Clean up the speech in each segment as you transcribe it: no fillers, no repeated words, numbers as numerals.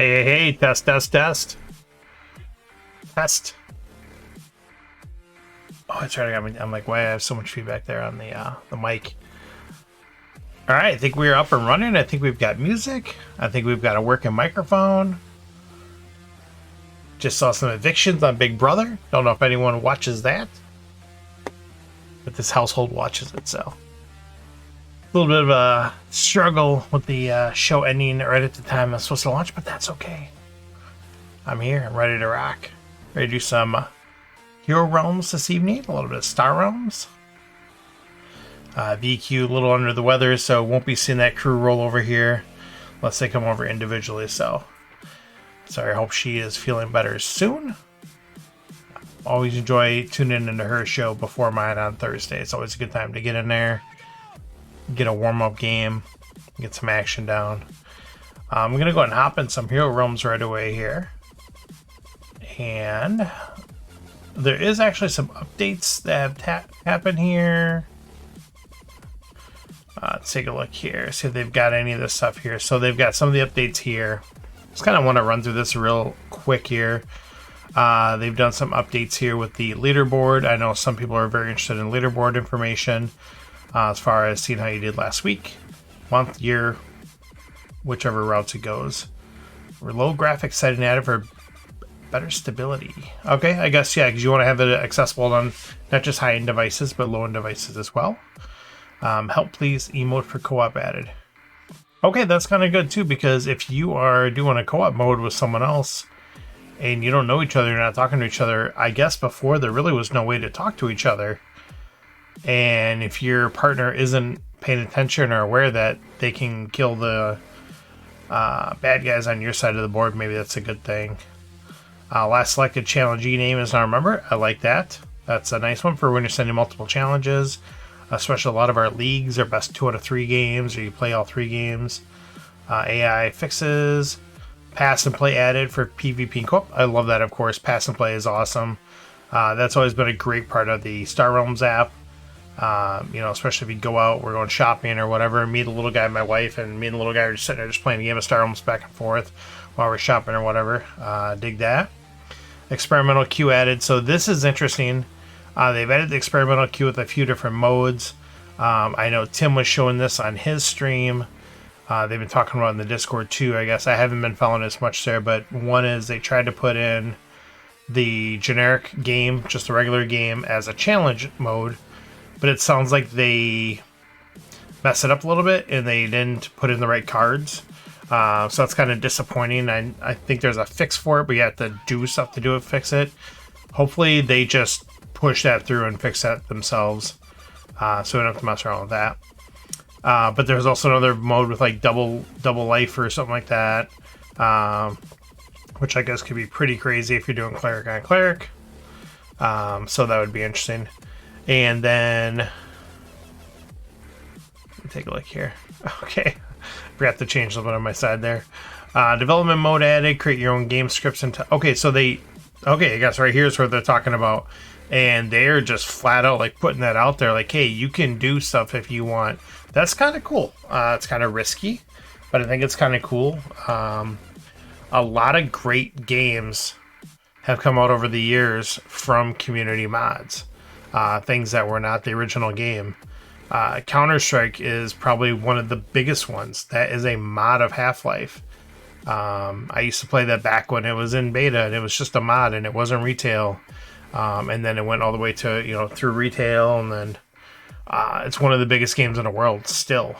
Hey, test, test, test. Test. Oh, that's right. I'm like, why I have so much feedback there on the mic. All right, I think we're up and running. I think we've got music. I think we've got a working microphone. Just saw some evictions on Big Brother. Don't know if anyone watches that, but this household watches it, so. A little bit of a struggle with the show ending right at the time I'm supposed to launch, but that's okay. I'm here. I'm ready to rock. Ready to do some Hero Realms this evening. A little bit of Star Realms. VQ a little under the weather, so won't be seeing that crew roll over here unless they come over individually. So, sorry. I hope she is feeling better soon. Always enjoy tuning into her show before mine on Thursday. It's always a good time to get in there. Get a warm-up game, get some action down. I'm going to go ahead and hop in some Hero Realms right away here. And there is actually some updates that have happened here. Let's take a look here, see if they've got any of this stuff here. So they've got some of the updates here. Just kind of want to run through this real quick here. They've done some updates here with the leaderboard. I know some people are very interested in leaderboard information. As far as seeing how you did last week, month, year, whichever routes it goes. Low graphics setting added for better stability. Okay, I guess, yeah, because you want to have it accessible on not just high-end devices, but low-end devices as well. Help please emote for co-op added. Okay, that's kind of good too, because if you are doing a co-op mode with someone else and you don't know each other, you're not talking to each other, I guess before there really was no way to talk to each other. And if your partner isn't paying attention or aware that they can kill the bad guys on your side of the board, maybe that's a good thing. Last selected challenge name is now remember. I like that. That's a nice one for when you're sending multiple challenges. Especially a lot of our leagues are best 2 out of 3 games, or you play all 3 games. AI fixes. Pass and play added for PvP and co-op. I love that, of course. Pass and play is awesome. That's always been a great part of the Star Realms app. Especially if you go out, we're going shopping or whatever, meet a little guy, my wife, and me and the little guy are just sitting there just playing a game of Star Realms back and forth while we're shopping or whatever. Dig that. Experimental queue added. So this is interesting. They've added the experimental queue with a few different modes. I know Tim was showing this on his stream. They've been talking about it in the Discord too, I guess. I haven't been following as much there, but one is they tried to put in the generic game, just the regular game, as a challenge mode. But it sounds like they messed it up a little bit and they didn't put in the right cards. So that's kind of disappointing. I think there's a fix for it, but you have to do stuff to do it, fix it. Hopefully they just push that through and fix that themselves. So we don't have to mess around with that. But there's also another mode with like double life or something like that. Which I guess could be pretty crazy if you're doing cleric on cleric. So that would be interesting. And then, let me take a look here. Okay, forgot to change a little bit on my side there. Development mode added, create your own game scripts. Okay, so I guess right here's where they're talking about. And they're just flat out like putting that out there. Like, hey, you can do stuff if you want. That's kind of cool. It's kind of risky, but I think it's kind of cool. A lot of great games have come out over the years from community mods. Things that were not the original game. Counter-Strike is probably one of the biggest ones. That is a mod of Half-Life. I used to play that back when it was in beta, and it was just a mod, and it wasn't retail. And then it went all the way to, through retail, and then it's one of the biggest games in the world still.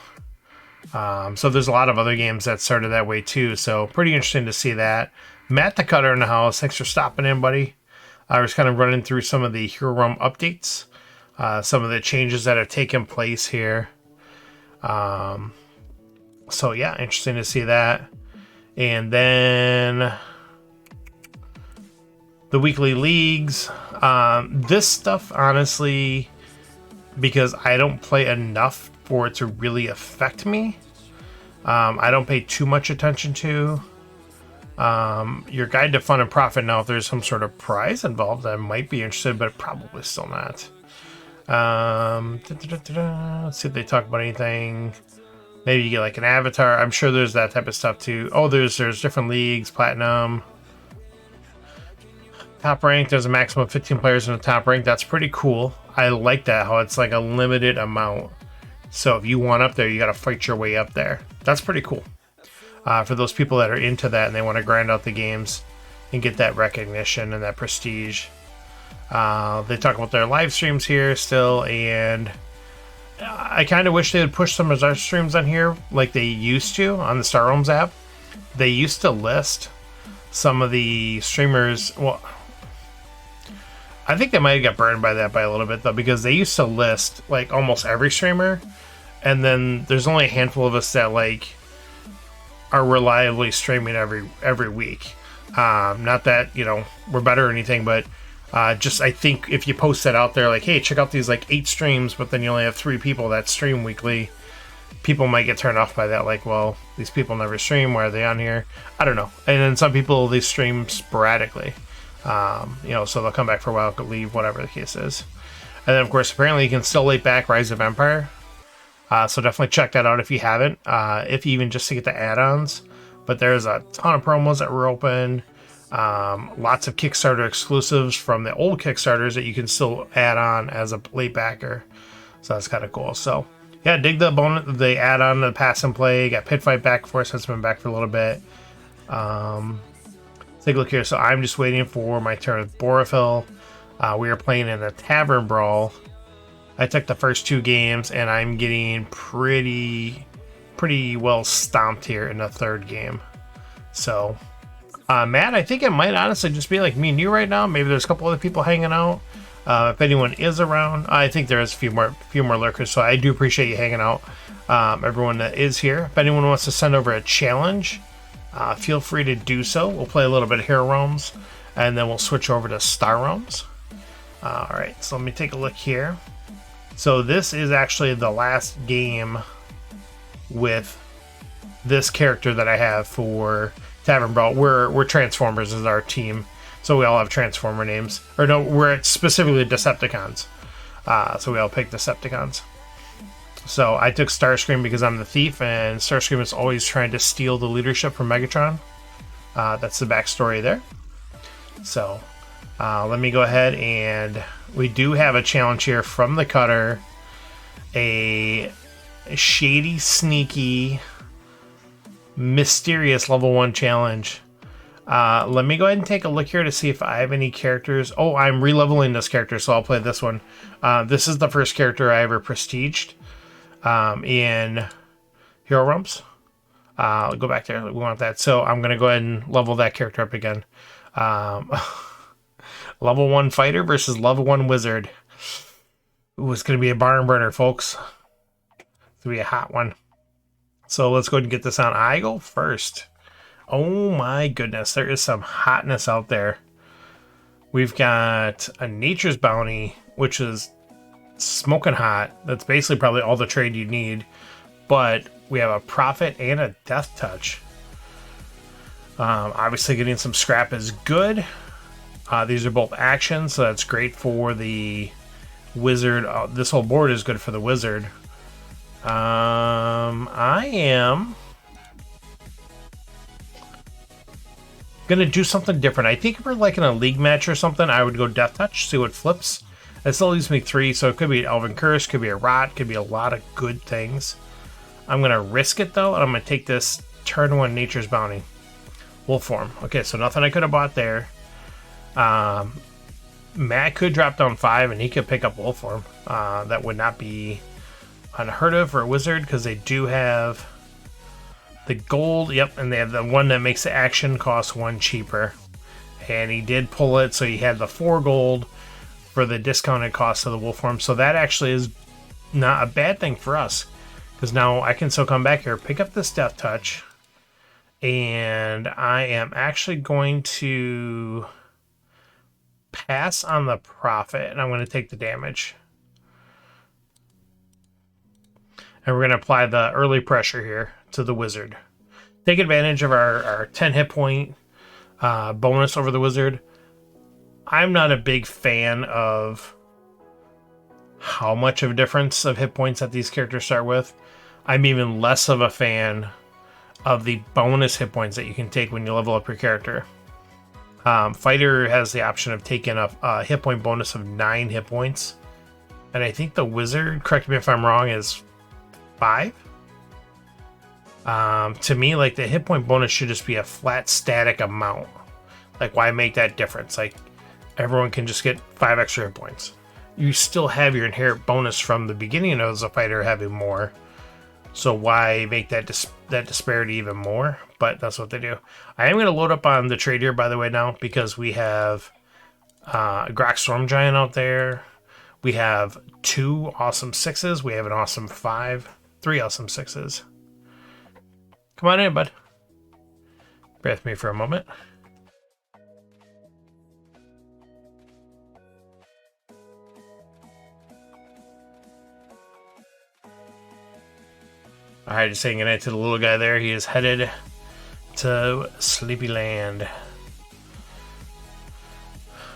So there's a lot of other games that started that way too, so pretty interesting to see that. Matt the Cutter in the house, thanks for stopping in, buddy. I was kind of running through some of the Hero Realm updates, some of the changes that have taken place here. So yeah, interesting to see that. And then the weekly leagues. This stuff, honestly, because I don't play enough for it to really affect me, I don't pay too much attention to. Your guide to fun and profit. Now, if there's some sort of prize involved, I might be interested, but probably still not. Let's see if they talk about anything. Maybe you get like an avatar. I'm sure there's that type of stuff too. Oh, there's different leagues, platinum, top rank. There's a maximum of 15 players in the top rank. That's pretty cool. I like that, how it's like a limited amount. So if you want up there, you got to fight your way up there. That's pretty cool. For those people that are into that and they want to grind out the games and get that recognition and that prestige. They talk about their live streams here still, and I kind of wish they would push some of their streams on here like they used to on the Star Realms app. They used to list some of the streamers. Well, I think they might have got burned by that by a little bit though, because they used to list like almost every streamer, and then there's only a handful of us that like are reliably streaming every week. Not that, you know, we're better or anything, but just I think if you post that out there like, hey, check out these like 8 streams, but then you only have 3 people that stream weekly, people might get turned off by that. Like, well, these people never stream. Why are they on here? I don't know. And then some people, they stream sporadically. You know, so they'll come back for a while, could leave, whatever the case is. And then, of course, apparently you can still late back Rise of Empire. So definitely check that out if you haven't, if even just to get the add-ons. But there's a ton of promos that were open. Lots of Kickstarter exclusives from the old Kickstarters that you can still add on as a late backer. So that's kind of cool. So yeah, dig the bonus, the add-on to the Pass and Play. Got Pit Fight back for us. It's been back for a little bit. Take a look here. So I'm just waiting for my turn with Borophil. We are playing in a Tavern Brawl. I took the first 2 games, and I'm getting pretty well stomped here in the 3rd game. So, Matt, I think it might honestly just be like me and you right now. Maybe there's a couple other people hanging out. If anyone is around, I think there is a few more lurkers. So I do appreciate you hanging out. Everyone that is here. If anyone wants to send over a challenge, feel free to do so. We'll play a little bit of Hero Realms, and then we'll switch over to Star Realms. All right, so let me take a look here. So this is actually the last game with this character that I have for Tavern Brawl. We're Transformers as our team, so we all have Transformer names. Or no, we're specifically Decepticons. So we all pick Decepticons. So I took Starscream because I'm the thief, and Starscream is always trying to steal the leadership from Megatron. That's the backstory there. So let me go ahead, and we do have a challenge here from the Cutter. A shady, sneaky, mysterious level 1 challenge. Let me go ahead and take a look here to see if I have any characters. Oh, I'm re-leveling this character, so I'll play this one. This is the first character I ever prestiged in Hero Realms. I'll go back there. We want that. So I'm going to go ahead and level that character up again. Level 1 fighter versus level 1 wizard. Ooh, it's going to be a barn burner, folks. It's going to be a hot one. So let's go ahead and get this on. I go first. Oh my goodness, there is some hotness out there. We've got a Nature's Bounty, which is smoking hot. That's basically probably all the trade you need. But we have a Prophet and a Death Touch. Obviously getting some scrap is good. These are both actions, so that's great for the wizard. This whole board is good for the wizard. I am gonna do something different. I think if we're like in a league match or something, I would go Death Touch, see what flips. It still leaves me 3, so it could be an Elven Curse, could be a Rot, could be a lot of good things. I'm gonna risk it though, and I'm gonna take this turn 1 Nature's Bounty. Wolf form. Okay, so nothing I could have bought there. Matt could drop down 5 and he could pick up Wolf form. That would not be unheard of for a wizard, because they do have the gold. Yep, and they have the one that makes the action cost 1 cheaper. And he did pull it, so he had the 4 gold for the discounted cost of the wolf form. So that actually is not a bad thing for us, because now I can still come back here, pick up this Death Touch, and I am actually going to pass on the Prophet, and I'm going to take the damage. And we're going to apply the early pressure here to the wizard. Take advantage of our 10 hit point bonus over the wizard. I'm not a big fan of how much of a difference of hit points that these characters start with. I'm even less of a fan of the bonus hit points that you can take when you level up your character. Fighter has the option of taking a hit point bonus of 9 hit points. And I think the wizard, correct me if I'm wrong, is 5. To me, like, the hit point bonus should just be a flat static amount. Like, why make that difference? Like, everyone can just get 5 extra hit points. You still have your inherent bonus from the beginning as a fighter having more. So why make that disparity even more? But that's what they do. I am going to load up on the trade here, by the way, now, because we have Grok Storm Giant out there. We have 2 awesome 6s. We have an awesome 5. 3 awesome 6s. Come on in, bud. Bear with me for a moment. Alright, just saying goodnight to the little guy there. He is headed to Sleepyland.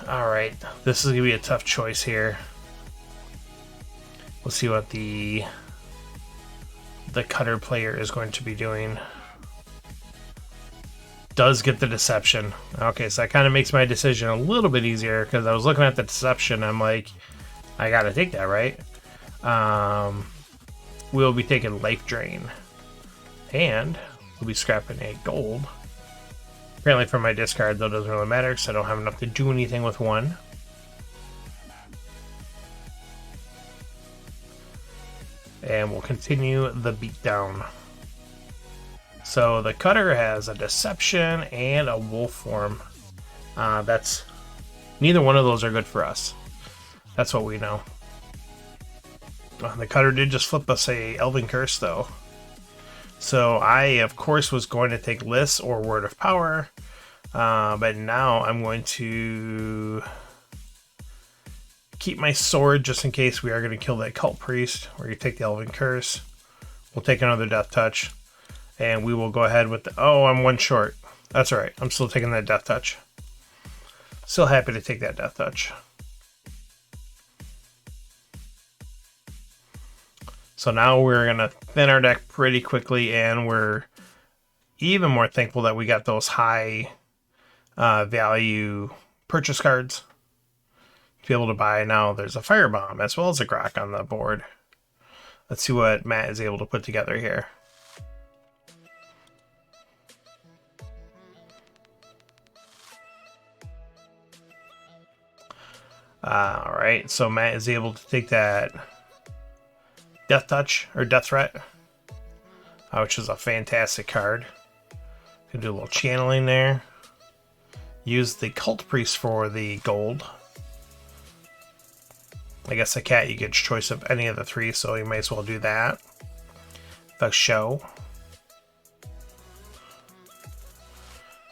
Alright, this is going to be a tough choice here. We'll see what the cutter player is going to be doing. Does get the deception. Okay, so that kind of makes my decision a little bit easier, because I was looking at the deception. I'm like, I got to take that, right? We'll be taking Life Drain. And we'll be scrapping a gold. Apparently for my discard, though, doesn't really matter because I don't have enough to do anything with 1. And we'll continue the beatdown. So the cutter has a deception and a wolf form. Neither one of those are good for us. That's what we know. The cutter did just flip us a Elven Curse, though. So I, of course, was going to take Liss or Word of Power. But now I'm going to keep my sword just in case we are going to kill that Cult Priest. We're going to take the Elven Curse. We'll take another Death Touch. And we will go ahead with the... Oh, I'm 1 short. That's alright. I'm still taking that Death Touch. Still happy to take that Death Touch. So now we're going to thin our deck pretty quickly, and we're even more thankful that we got those high value purchase cards to be able to buy. Now there's a Firebomb as well as a Grok on the board. Let's see what Matt is able to put together here. Alright, so Matt is able to take that Death Touch, or Death Threat, which is a fantastic card. Can do a little channeling there. Use the Cult Priest for the gold. I guess the cat, you get choice of any of the 3, so you might as well do that. The show.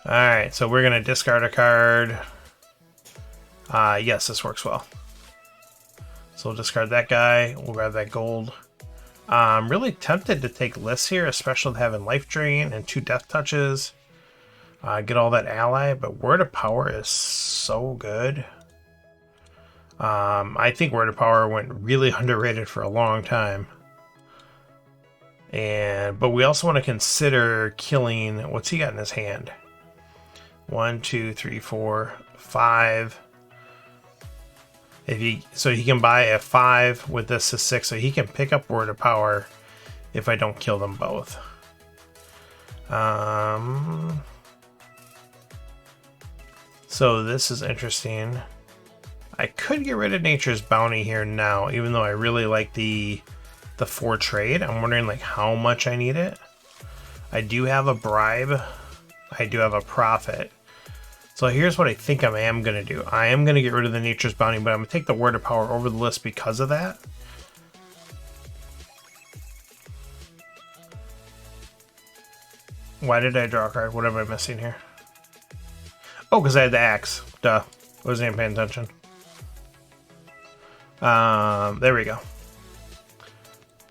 Alright, so we're going to discard a card. Yes, this works well. So we'll discard that guy. We'll grab that gold. I'm really tempted to take Liss here, especially with having Life Drain and 2 Death Touches. Get all that ally, but Word of Power is so good. I think Word of Power went really underrated for a long time. But we also want to consider killing... What's he got in his hand? 1, 2, 3, 4, 5... So he can buy a 5 with this a 6, so he can pick up Word of Power if I don't kill them both. So this is interesting. I could get rid of Nature's Bounty here now, even though I really like the 4 trade. I'm wondering like how much I need it. I do have a Bribe. I do have a Profit. So here's what I think I am going to do. I am going to get rid of the Nature's Bounty, but I'm going to take the Word of Power over the list because of that. Why did I draw a card? What am I missing here? Oh, because I had the Axe. Duh. Wasn't even paying attention. There we go.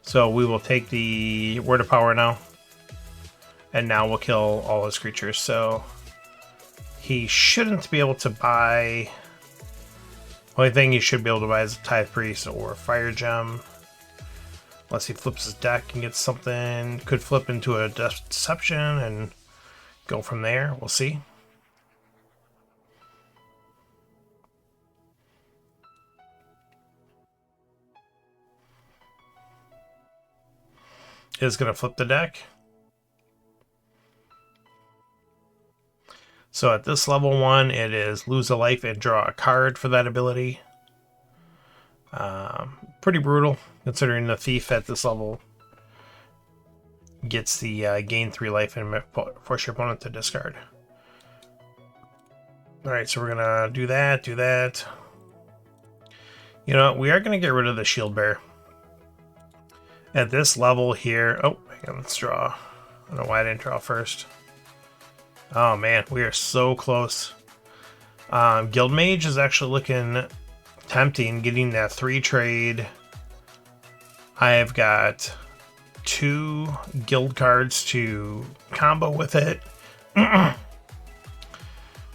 So we will take the Word of Power now. And now we'll kill all his creatures. So... he shouldn't be able to buy... Only thing he should be able to buy is a Tithe Priest or a Fire Gem. Unless he flips his deck and gets something. Could flip into a deception and go from there. We'll see. Is going to flip the deck. So at this level 1, it is lose a life and draw a card for that ability. Pretty brutal, considering the thief at this level gets the gain 3 life and force your opponent to discard. Alright, so we're going to do that. You know, we are going to get rid of the Shield Bear. At this level here... Oh, hang on, let's draw. I don't know why I didn't draw first. Oh man, we are so close. Guildmage is actually looking tempting, getting that 3 trade. I have got 2 guild cards to combo with it. And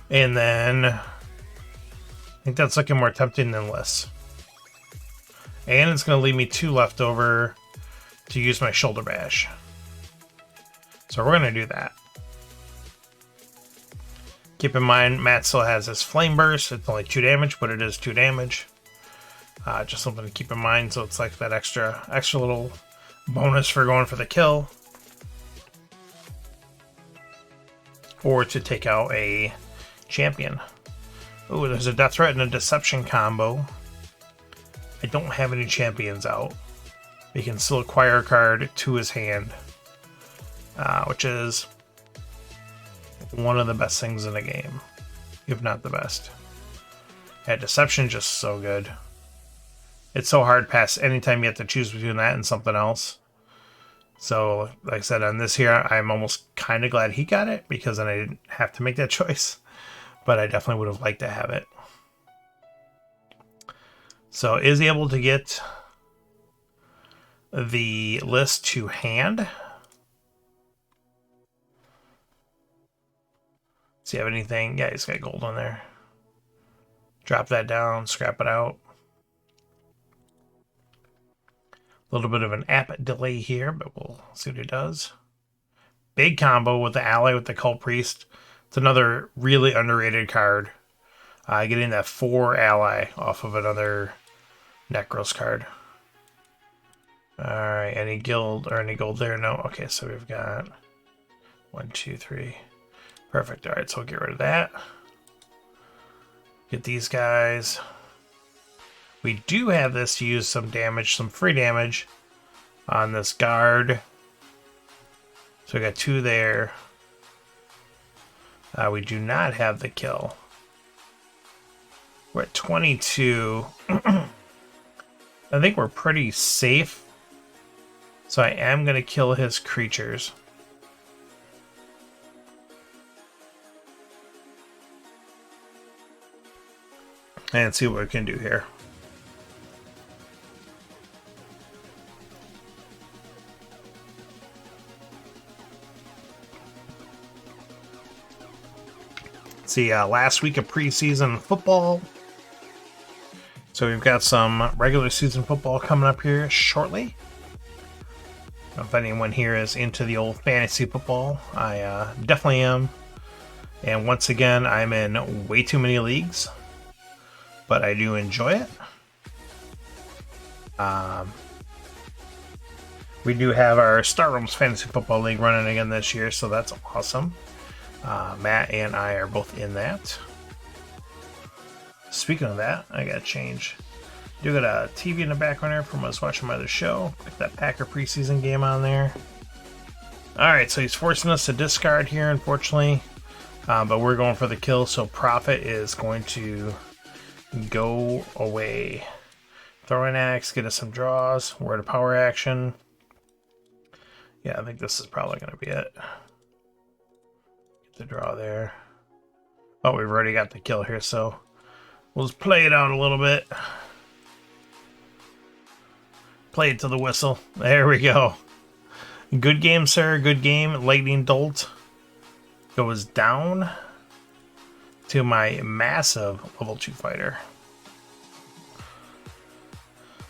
then I think that's looking more tempting than less. And it's going to leave me 2 left over to use my Shoulder Bash. So we're going to do that. Keep in mind, Matt still has his Flame Burst. It's only 2 damage, but it is 2 damage. Just something to keep in mind, so it's like that extra little bonus for going for the kill. Or to take out a champion. Ooh, there's a Death Threat and a Deception combo. I don't have any champions out. He can still acquire a card to his hand, which is one of the best things in the game, if not the best. Yeah, Deception just so good. It's so hard past anytime you have to choose between that and something else. So, like I said, on this here, I'm almost kind of glad he got it, because then I didn't have to make that choice. But I definitely would have liked to have it. So, is he able to get the list to hand? Does he have anything? Yeah, he's got gold on there. Drop that down, scrap it out. A little bit of an app delay here, but we'll see what it does. Big combo with the ally with the Cult Priest. It's another really underrated card. Getting that 4 ally off of another Necros card. Alright, any guild or any gold there? No. Okay, so we've got 1, 2, 3. Perfect. Alright, so we'll get rid of that. Get these guys. We do have this to use some damage, some free damage on this guard. So we got 2 there. We do not have the kill. We're at 22. I think we're pretty safe. So I am going to kill his creatures. And see what we can do here. See, last week of preseason football. So we've got some regular season football coming up here shortly. If anyone here is into the old fantasy football, I definitely am. And once again, I'm in way too many leagues, but I do enjoy it. We do have our Star Realms Fantasy Football League running again this year, so that's awesome. Matt and I are both in that. Speaking of that, I gotta change. Do got a TV in the background there from us watching my other show. Got that Packer preseason game on there. Alright, so he's forcing us to discard here, unfortunately. But we're going for the kill, so Prophet is going to go away. Throwing axe, get us some draws. We're at a power action. Yeah, I think this is probably going to be it. Get the draw there. Oh, we've already got the kill here, so we'll just play it out a little bit. Play it to the whistle. There we go. Good game, sir. Good game. Lightning Bolt goes down to my massive level 2 fighter.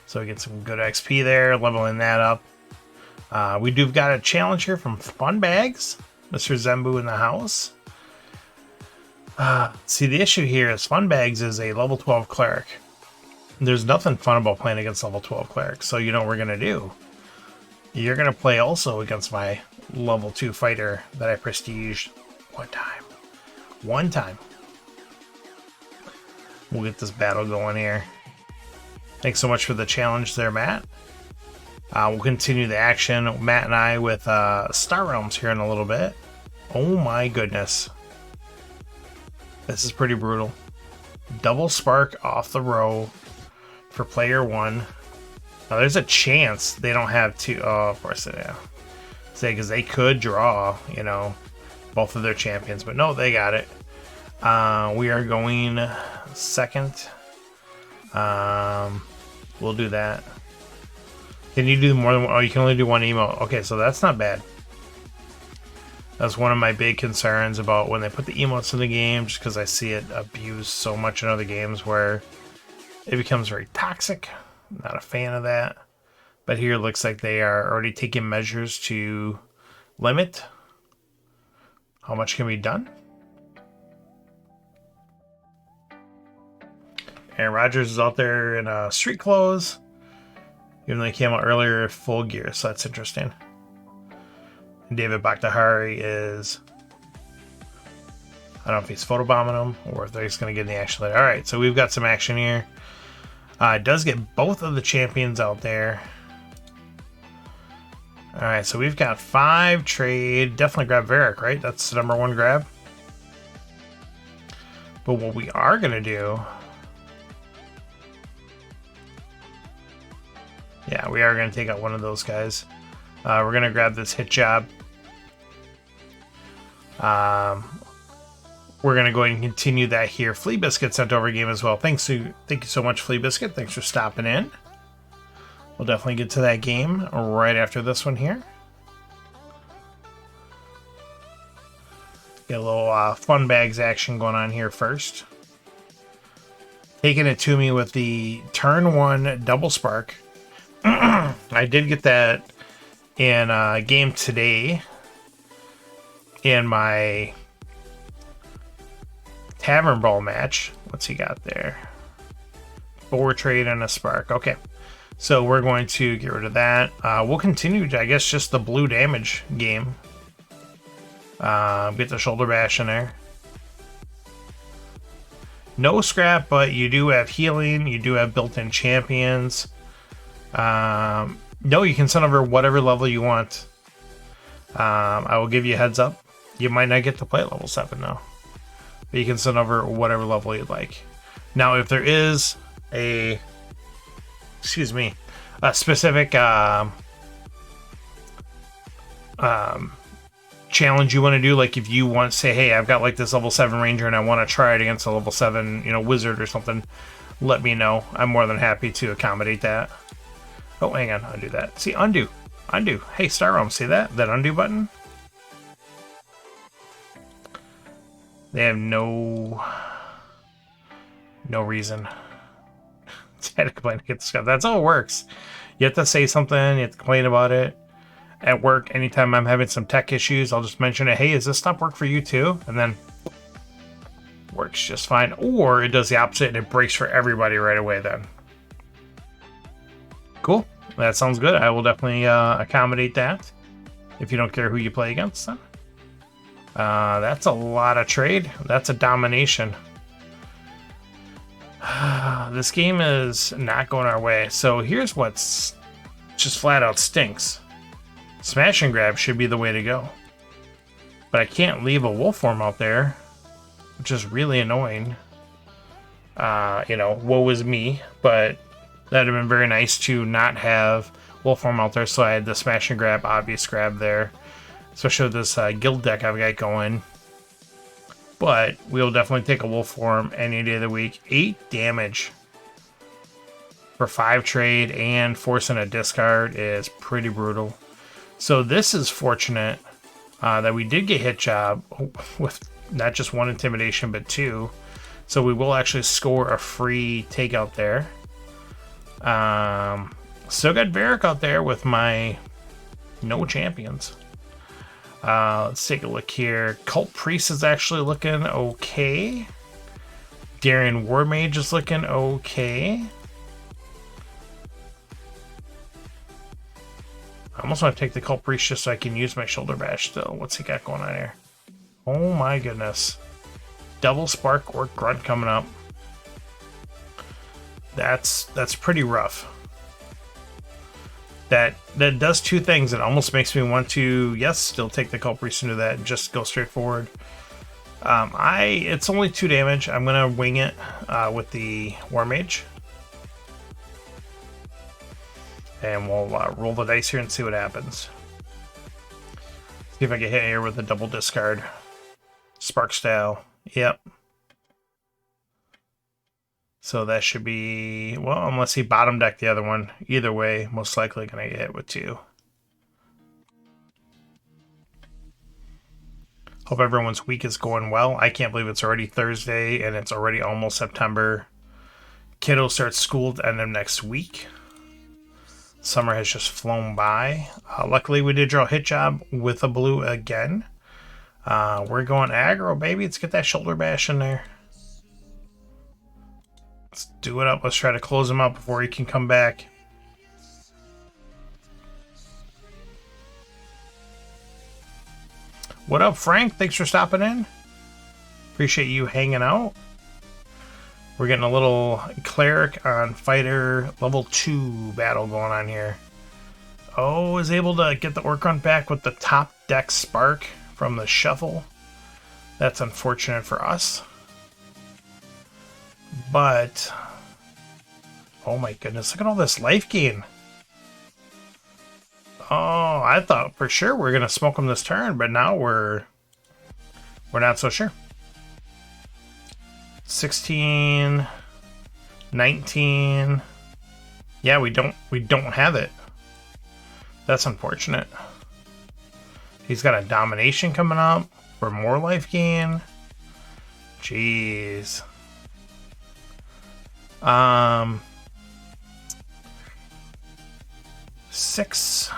So we get some good XP there, leveling that up. We do got a challenge here from Fun Bags, Mr. Zembu in the house. See, the issue here is Fun Bags is a level 12 cleric. There's nothing fun about playing against level 12 clerics. So you know what we're going to do? You're going to play also against my level 2 fighter that I prestiged one time. One time. We'll get this battle going here. Thanks so much for the challenge there, Matt. We'll continue the action, Matt and I, with Star Realms here in a little bit. Oh my goodness. This is pretty brutal. Double spark off the row for player 1. Now there's a chance they don't have two. Oh, of course they do. Say, because they could draw, you know, both of their champions, but no, they got it. We are going second. We'll do that. Can you do more than one? Oh, you can only do one emote. Okay, so that's not bad. That's one of my big concerns about when they put the emotes in the game, just because I see it abused so much in other games where it becomes very toxic. Not a fan of that. But here it looks like they are already taking measures to limit how much can be done. Aaron Rodgers is out there in street clothes, even though he came out earlier full gear, so that's interesting. And David Bakhtiari is, I don't know if he's photobombing him or if they're just going to get in the action later. All right, so we've got some action here. It does get both of the champions out there. All right, so we've got 5 trade. Definitely grab Varric, right? That's the #1 grab. But what we are going to do... Yeah, we are going to take out one of those guys. We're going to grab this hit job. We're going to go ahead and continue that here. Flea Biscuit sent over a game as well. Thank you so much, Flea Biscuit. Thanks for stopping in. We'll definitely get to that game right after this one here. Get a little Fun Bags action going on here first. Taking it to me with the turn 1 double spark. I did get that in a game today in my Tavern Brawl match. What's he got there? 4 trade and a spark. Okay. So we're going to get rid of that. We'll continue, I guess, just the blue damage game. Get the shoulder bash in there. No scrap, but you do have healing. You do have built-in champions. No, you can send over whatever level you want. I will give you a heads up. You might not get to play at level 7 though. But you can send over whatever level you'd like. Now, if there is a specific challenge you want to do, like if you want to say, hey, I've got like this level 7 ranger and I want to try it against a level 7, you know, wizard or something, let me know. I'm more than happy to accommodate that. Oh, hang on, undo that. See, undo. Hey, Star Realm, see that undo button? They have no reason to complain against stuff. That's how it works. You have to say something, you have to complain about it. At work, anytime I'm having some tech issues, I'll just mention it. Hey, does this stuff work for you too? And then works just fine. Or it does the opposite and it breaks for everybody right away then. Cool. That sounds good. I will definitely accommodate that. If you don't care who you play against then. That's a lot of trade. That's a domination. This game is not going our way. So here's what's just flat out stinks. Smash and grab should be the way to go. But I can't leave a wolf form out there, which is really annoying. You know, woe is me, but that'd have been very nice to not have wolf form out there, so I had the smash and grab, obvious grab there. Especially with this guild deck I've got going. But we'll definitely take a wolf form any day of the week. 8 damage for 5 trade and forcing a discard is pretty brutal. So this is fortunate that we did get hit job with not just 1 intimidation, but 2. So we will actually score a free takeout there. Still got Varric out there with my no champions. Let's take a look here. Cult Priest is actually looking okay. Darian Warmage is looking okay. I almost want to take the Cult Priest just so I can use my Shoulder Bash still. What's he got going on here? Oh my goodness. Double Spark Orc Grunt coming up. That's pretty rough. That does two things. It almost makes me want to, yes, still take the Cult Priest into that and just go straight forward. It's only 2 damage. I'm gonna wing it with the Warmage. And we'll roll the dice here and see what happens. See if I get hit here with a double discard. Spark Style. Yep. So that should be, well, unless he bottom decked the other one. Either way, most likely going to get hit with 2. Hope everyone's week is going well. I can't believe it's already Thursday and it's already almost September. Kiddo starts school at the end of next week. Summer has just flown by. Luckily, we did draw a hit job with a blue again. We're going aggro, baby. Let's get that Shoulder Bash in there. Let's do it up. Let's try to close him out before he can come back. What up, Frank? Thanks for stopping in. Appreciate you hanging out. We're getting a little Cleric on Fighter level 2 battle going on here. Oh, is able to get the Orc Grunt back with the top deck Spark from the shuffle. That's unfortunate for us. But, oh my goodness, look at all this life gain. Oh, I thought for sure we are going to smoke him this turn, but now we're not so sure. 16, 19. Yeah, we don't have it. That's unfortunate. He's got a domination coming up for more life gain. Jeez. 6,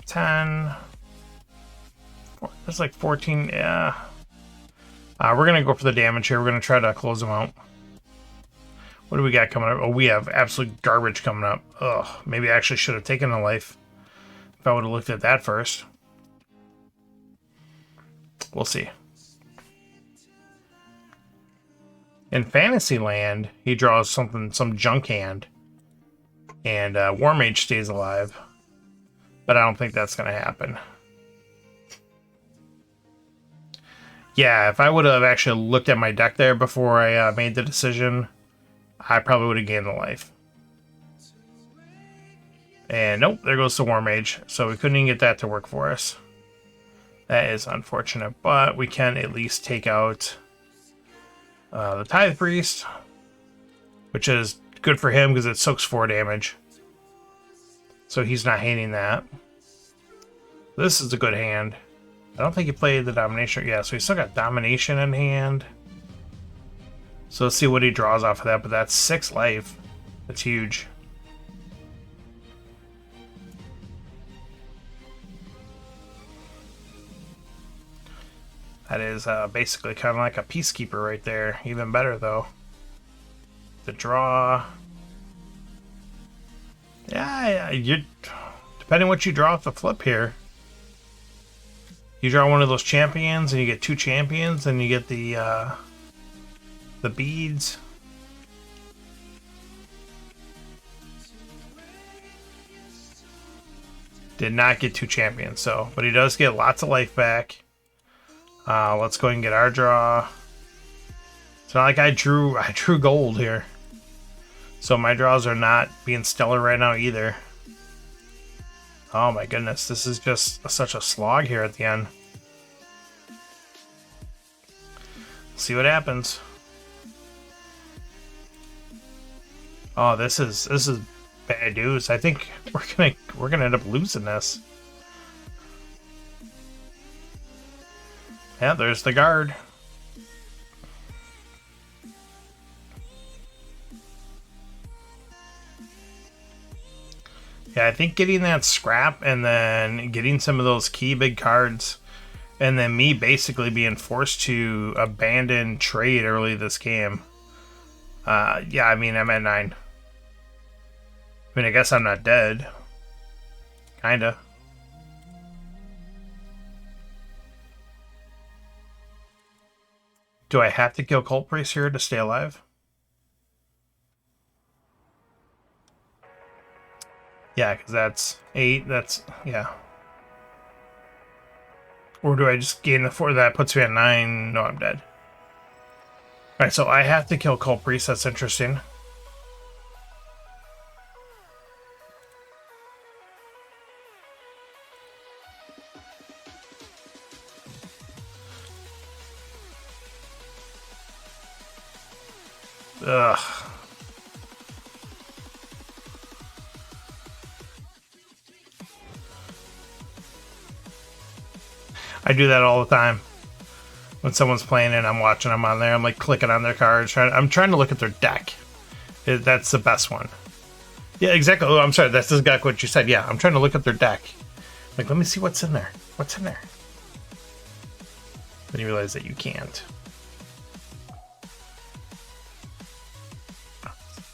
10. That's like 14. Yeah. We're going to go for the damage here. We're going to try to close them out. What do we got coming up? Oh, we have absolute garbage coming up. Ugh, maybe I actually should have taken a life if I would have looked at that first. We'll see. In Fantasyland, he draws some junk hand, and Warmage stays alive. But I don't think that's going to happen. Yeah, if I would have actually looked at my deck there before I made the decision, I probably would have gained the life. And nope, there goes the Warmage. So we couldn't even get that to work for us. That is unfortunate, but we can at least take out the Tithe Priest, which is good for him because it soaks 4 damage. So he's not hating that. This is a good hand. I don't think he played the Domination. Yeah, so he's still got Domination in hand. So let's see what he draws off of that, but that's 6 life. That's huge. That is basically kind of like a Peacekeeper right there. Even better, though. The draw. Yeah, you depending on what you draw off the flip here. You draw one of those champions, and you get 2 champions, and you get the beads. Did not get 2 champions, so, but he does get lots of life back. Let's go ahead and get our draw. It's not like I drew gold here. So my draws are not being stellar right now either. Oh my goodness, this is just such a slog here at the end. See what happens. Oh, this is bad news. I think we're gonna end up losing this. Yeah, there's the guard. Yeah, I think getting that scrap and then getting some of those key big cards, and then me basically being forced to abandon trade early this game. Yeah, I mean, I'm at 9. I mean, I guess I'm not dead. Kinda. Do I have to kill Cult Priest here to stay alive? Yeah, because that's 8. That's, yeah. Or do I just gain the 4? That puts me at 9. No, I'm dead. Alright, so I have to kill Cult Priest. That's interesting. Ugh. I do that all the time. When someone's playing and I'm watching them on there, I'm like clicking on their cards. I'm trying to look at their deck. That's the best one. Yeah, exactly. Oh, I'm sorry. That's exactly what you said. Yeah, I'm trying to look at their deck. Like, let me see what's in there. What's in there? Then you realize that you can't.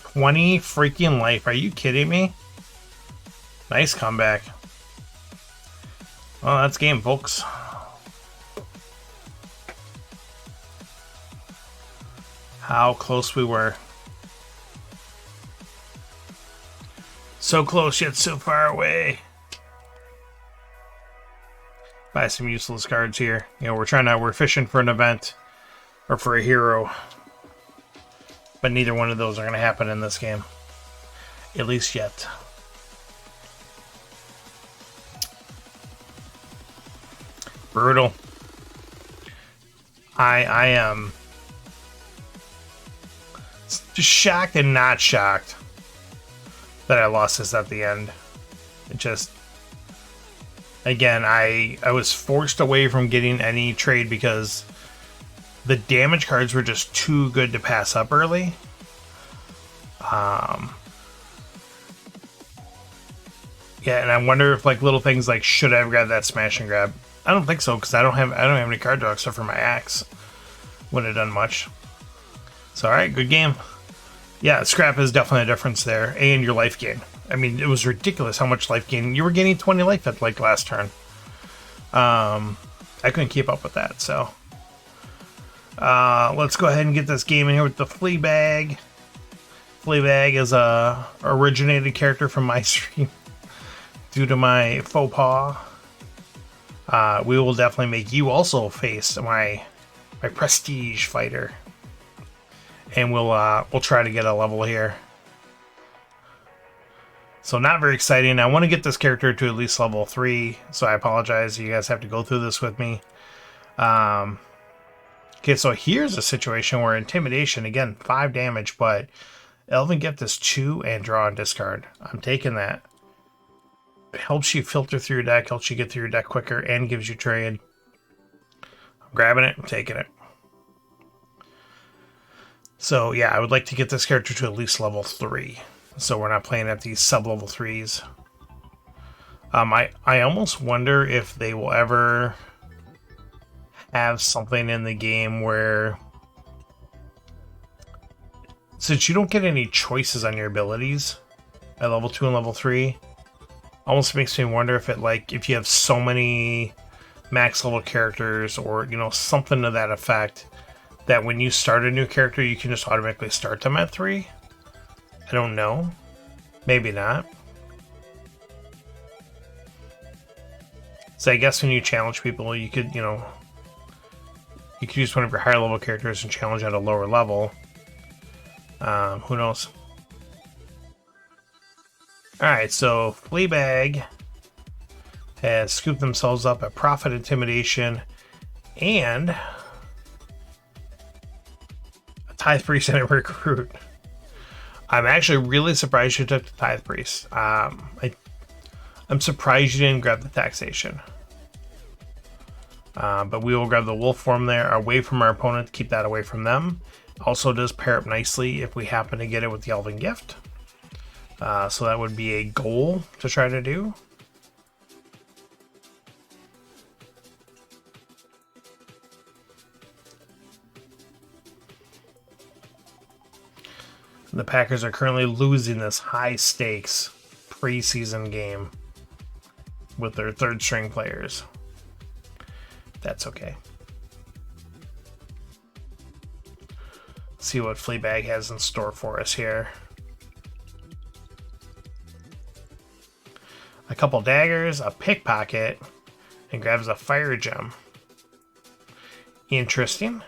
20 freaking life. Are you kidding me? Nice comeback. Well, that's game, folks. How close we were. So close yet so far away. Buy some useless cards here. You know, we're fishing for an event or for a hero. But neither one of those are going to happen in this game. At least yet. Brutal. I am just shocked and not shocked that I lost this at the end. It just, again, I was forced away from getting any trade because the damage cards were just too good to pass up early. Yeah, and I wonder if like little things like should I have grabbed that smash and grab? I don't think so because I don't have any card draw except for my axe. Wouldn't have done much. So all right, good game. Yeah, scrap is definitely a difference there, and your life gain. I mean, it was ridiculous how much life gain you were gaining. 20 life at like last turn. I couldn't keep up with that, so let's go ahead and get this game in here with the Fleabag. Fleabag is a originated character from my stream due to my faux pas. We will definitely make you also face my prestige fighter, and we'll try to get a level here. So not very exciting. I want to get this character to at least level 3, so I apologize. You guys have to go through this with me. Okay, so here's a situation where Intimidation, again, 5 damage, but Elven Gift is 2 and draw and discard. I'm taking that. It helps you filter through your deck, helps you get through your deck quicker, and gives you trade. I'm grabbing it, I'm taking it. So yeah, I would like to get this character to at least level 3. So we're not playing at these sub-level 3s. I almost wonder if they will ever have something in the game where, since you don't get any choices on your abilities at level 2 and level 3, almost makes me wonder if it, like, if you have so many max level characters or, you know, something to that effect, that when you start a new character you can just automatically start them at 3. I don't know. Maybe not. So I guess when you challenge people, you could, you know, you could use one of your higher level characters and challenge at a lower level. Who knows? Alright, so Fleabag has scooped themselves up a Prophet, Intimidation, and a Tithe Priest and a Recruit. I'm actually really surprised you took the Tithe Priest. I'm surprised you didn't grab the Taxation. But we will grab the Wolf form there away from our opponent to keep that away from them. Also does pair up nicely if we happen to get it with the Elven Gift. So that would be a goal to try to do. The Packers are currently losing this high stakes preseason game with their third string players. That's okay. Let's see what Fleabag has in store for us here. A couple daggers, a pickpocket, and grabs a fire gem. Interesting.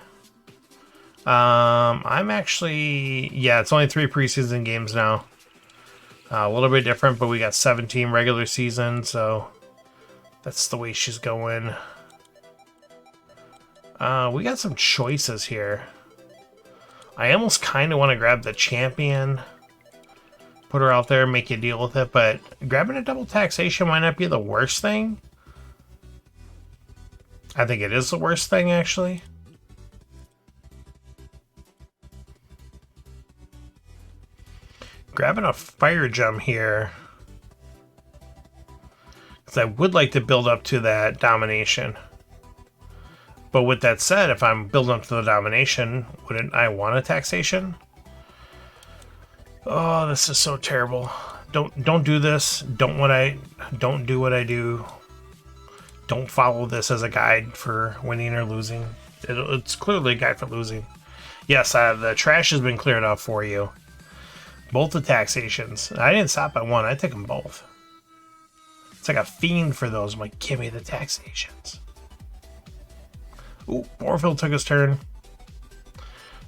I'm actually, yeah, it's only 3 preseason games now. A little bit different, but we got 17 regular season, so that's the way she's going. We got some choices here. I almost kind of want to grab the champion, put her out there, make you deal with it, but grabbing a double taxation might not be the worst thing. I think it is the worst thing, actually. Grabbing a fire gem here, because I would like to build up to that domination. But with that said, if I'm building up to the domination, wouldn't I want a taxation? Oh, this is so terrible. Don't do this. Don't do what I do. Don't follow this as a guide for winning or losing. It's clearly a guide for losing. Yes, the trash has been cleared off for you. Both the taxations. I didn't stop at one. I took them both. It's like a fiend for those. I'm like, give me the taxations. Ooh, Borfield took his turn.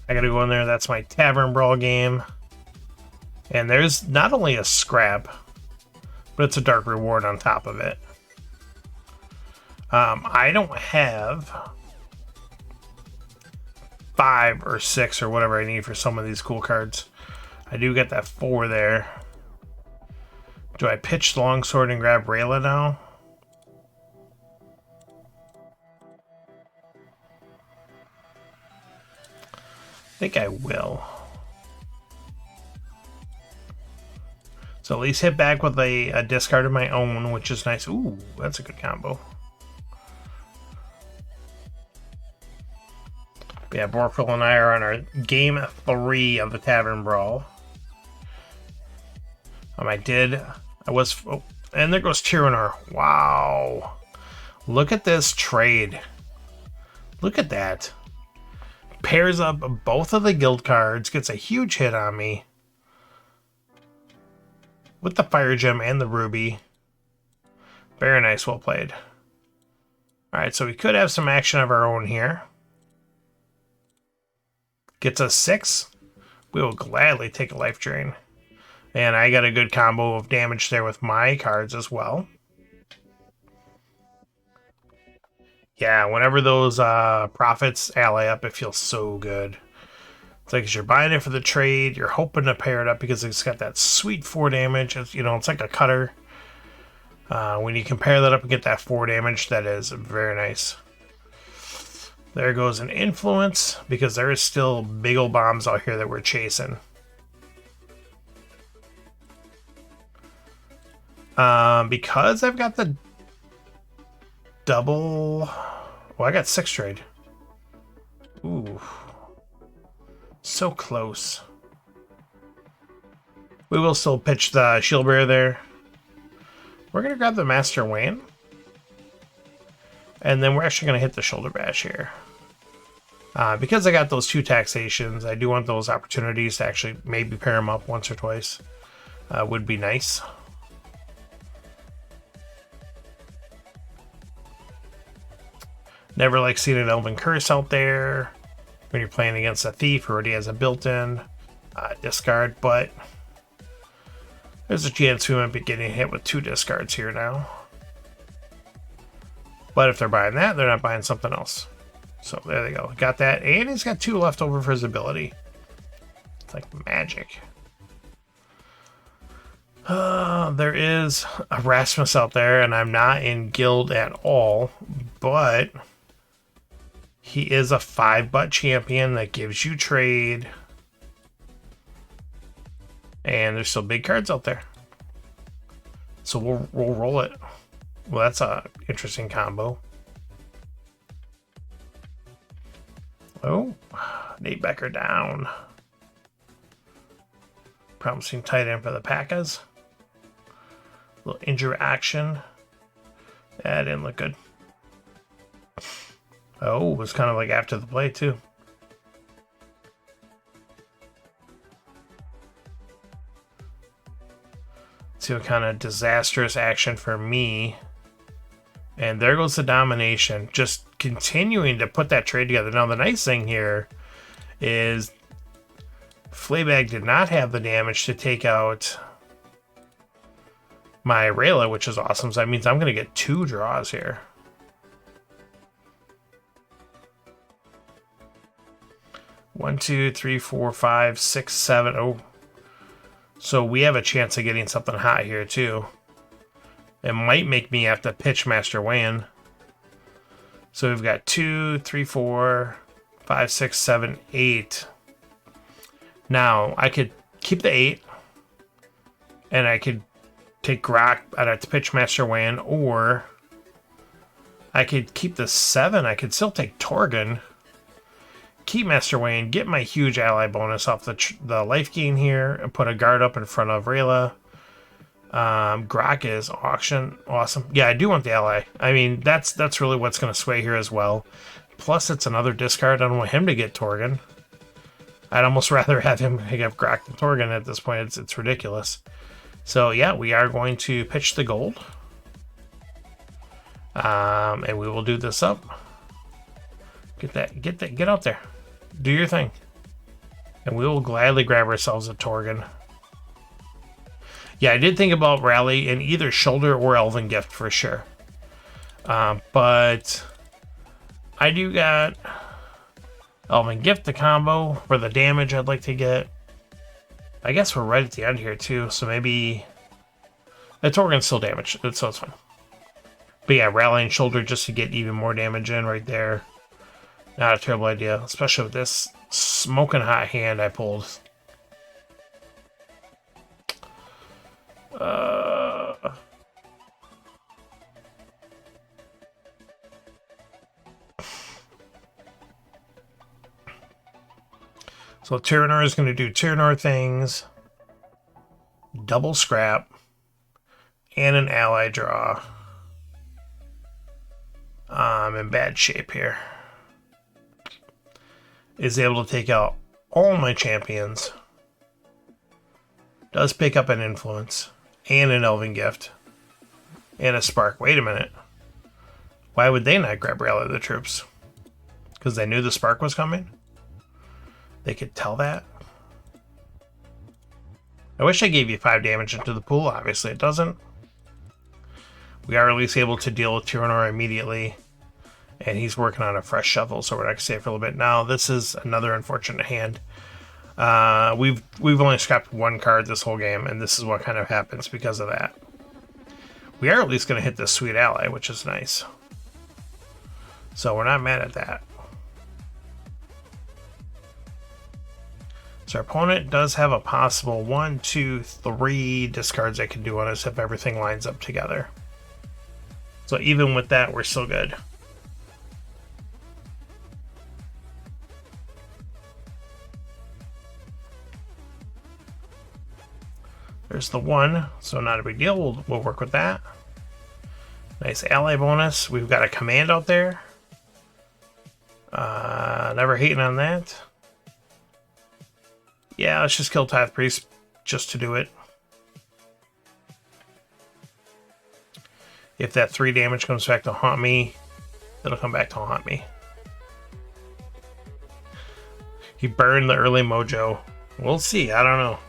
I gotta go in there. That's my Tavern Brawl game. And there's not only a scrap, but it's a dark reward on top of it. I don't have 5 or 6 or whatever I need for some of these cool cards. I do get that 4 there. Do I pitch the longsword and grab Rayla now? I think I will. So at least hit back with a discard of my own, which is nice. Ooh, that's a good combo. But yeah, Borfield and I are on our game 3 of the Tavern Brawl. Oh, and there goes Tyranor. Wow. Look at this trade. Look at that. Pairs up both of the guild cards, gets a huge hit on me. With the fire gem and the ruby. Very nice, well played. Alright, so we could have some action of our own here. Gets us 6. We will gladly take a life drain. And I got a good combo of damage there with my cards as well. Yeah, whenever those profits ally up, it feels so good. It's like you're buying it for the trade, you're hoping to pair it up because it's got that sweet 4 damage. It's, you know, it's like a cutter. When you compare that up and get that 4 damage, that is very nice. There goes an influence, because there is still big old bombs out here that we're chasing. Because I've got the double... Well, I got 6 trade. Ooh. So close. We will still pitch the Shield Bearer there. We're going to grab the Master Wayne. And then we're actually going to hit the Shoulder Bash here. Because I got those 2 taxations, I do want those opportunities to actually maybe pair them up once or twice. Would be nice. Never like seeing an Elven Curse out there when you're playing against a thief who already has a built-in discard, but there's a chance we might be getting hit with 2 discards here now. But if they're buying that, they're not buying something else. So there they go. Got that, and he's got 2 left over for his ability. It's like magic. There is a Rasmus out there, and I'm not in guild at all, but he is a 5-butt champion that gives you trade. And there's still big cards out there. So we'll roll it. Well, that's a interesting combo. Oh, Nate Becker down. Promising tight end for the Packers. A little injury action. That didn't look good. Oh, it was kind of like after the play, too. Let's see what kind of disastrous action for me. And there goes the domination. Just continuing to put that trade together. Now, the nice thing here is Fleabag did not have the damage to take out my Rayla, which is awesome. So that means I'm going to get 2 draws here. One, two, three, four, five, six, seven. Oh, so we have a chance of getting something hot here too. It might make me have to pitch Master Wan. So we've got 2, 3, 4, 5, 6, 7, 8. Now I could keep the 8, and I could take Grok. I'd have to pitch Master Wan, or I could keep the 7. I could still take Torgon, keep Master Wan, get my huge ally bonus off the life gain here, and put a guard up in front of Rayla. Grok is awesome. Yeah, I do want the ally. I mean, that's really what's going to sway here as well. Plus, it's another discard. I don't want him to get Torgon. I'd almost rather have him pick up Grok than Torgon at this point. It's ridiculous. So yeah, we are going to pitch the gold. And we will do this up. Get out there. Do your thing. And we will gladly grab ourselves a Torgon. Yeah, I did think about Rally in either Shoulder or Elven Gift for sure. But I do got Elven Gift the combo for the damage I'd like to get. I guess we're right at the end here too, so maybe the Torgon's still damaged, so it's fine. But yeah, Rally and Shoulder just to get even more damage in right there. Not a terrible idea, especially with this smoking hot hand I pulled. So Tyranitar is going to do Tyranitar things, double scrap, and an ally draw. I'm in bad shape here. Is able to take out all my champions. Does pick up an influence and an Elven Gift and a Spark. Wait a minute. Why would they not grab Rally the Troops? Because they knew the Spark was coming? They could tell that? I wish I gave you 5 damage into the pool. Obviously it doesn't. We are at least able to deal with Tyranitar immediately. And he's working on a fresh shuffle, so we're not going to stay for a little bit. Now, this is another unfortunate hand. We've only scrapped 1 card this whole game, and this is what kind of happens because of that. We are at least going to hit this sweet ally, which is nice. So we're not mad at that. So our opponent does have a possible 1, 2, 3 discards I can do on us if everything lines up together. So even with that, we're still good. There's the 1, so not a big deal. We'll work with that. Nice ally bonus. We've got a command out there. Never hating on that. Yeah, let's just kill Tithe Priest just to do it. If that 3 damage comes back to haunt me, it'll come back to haunt me. He burned the early mojo. We'll see. I don't know.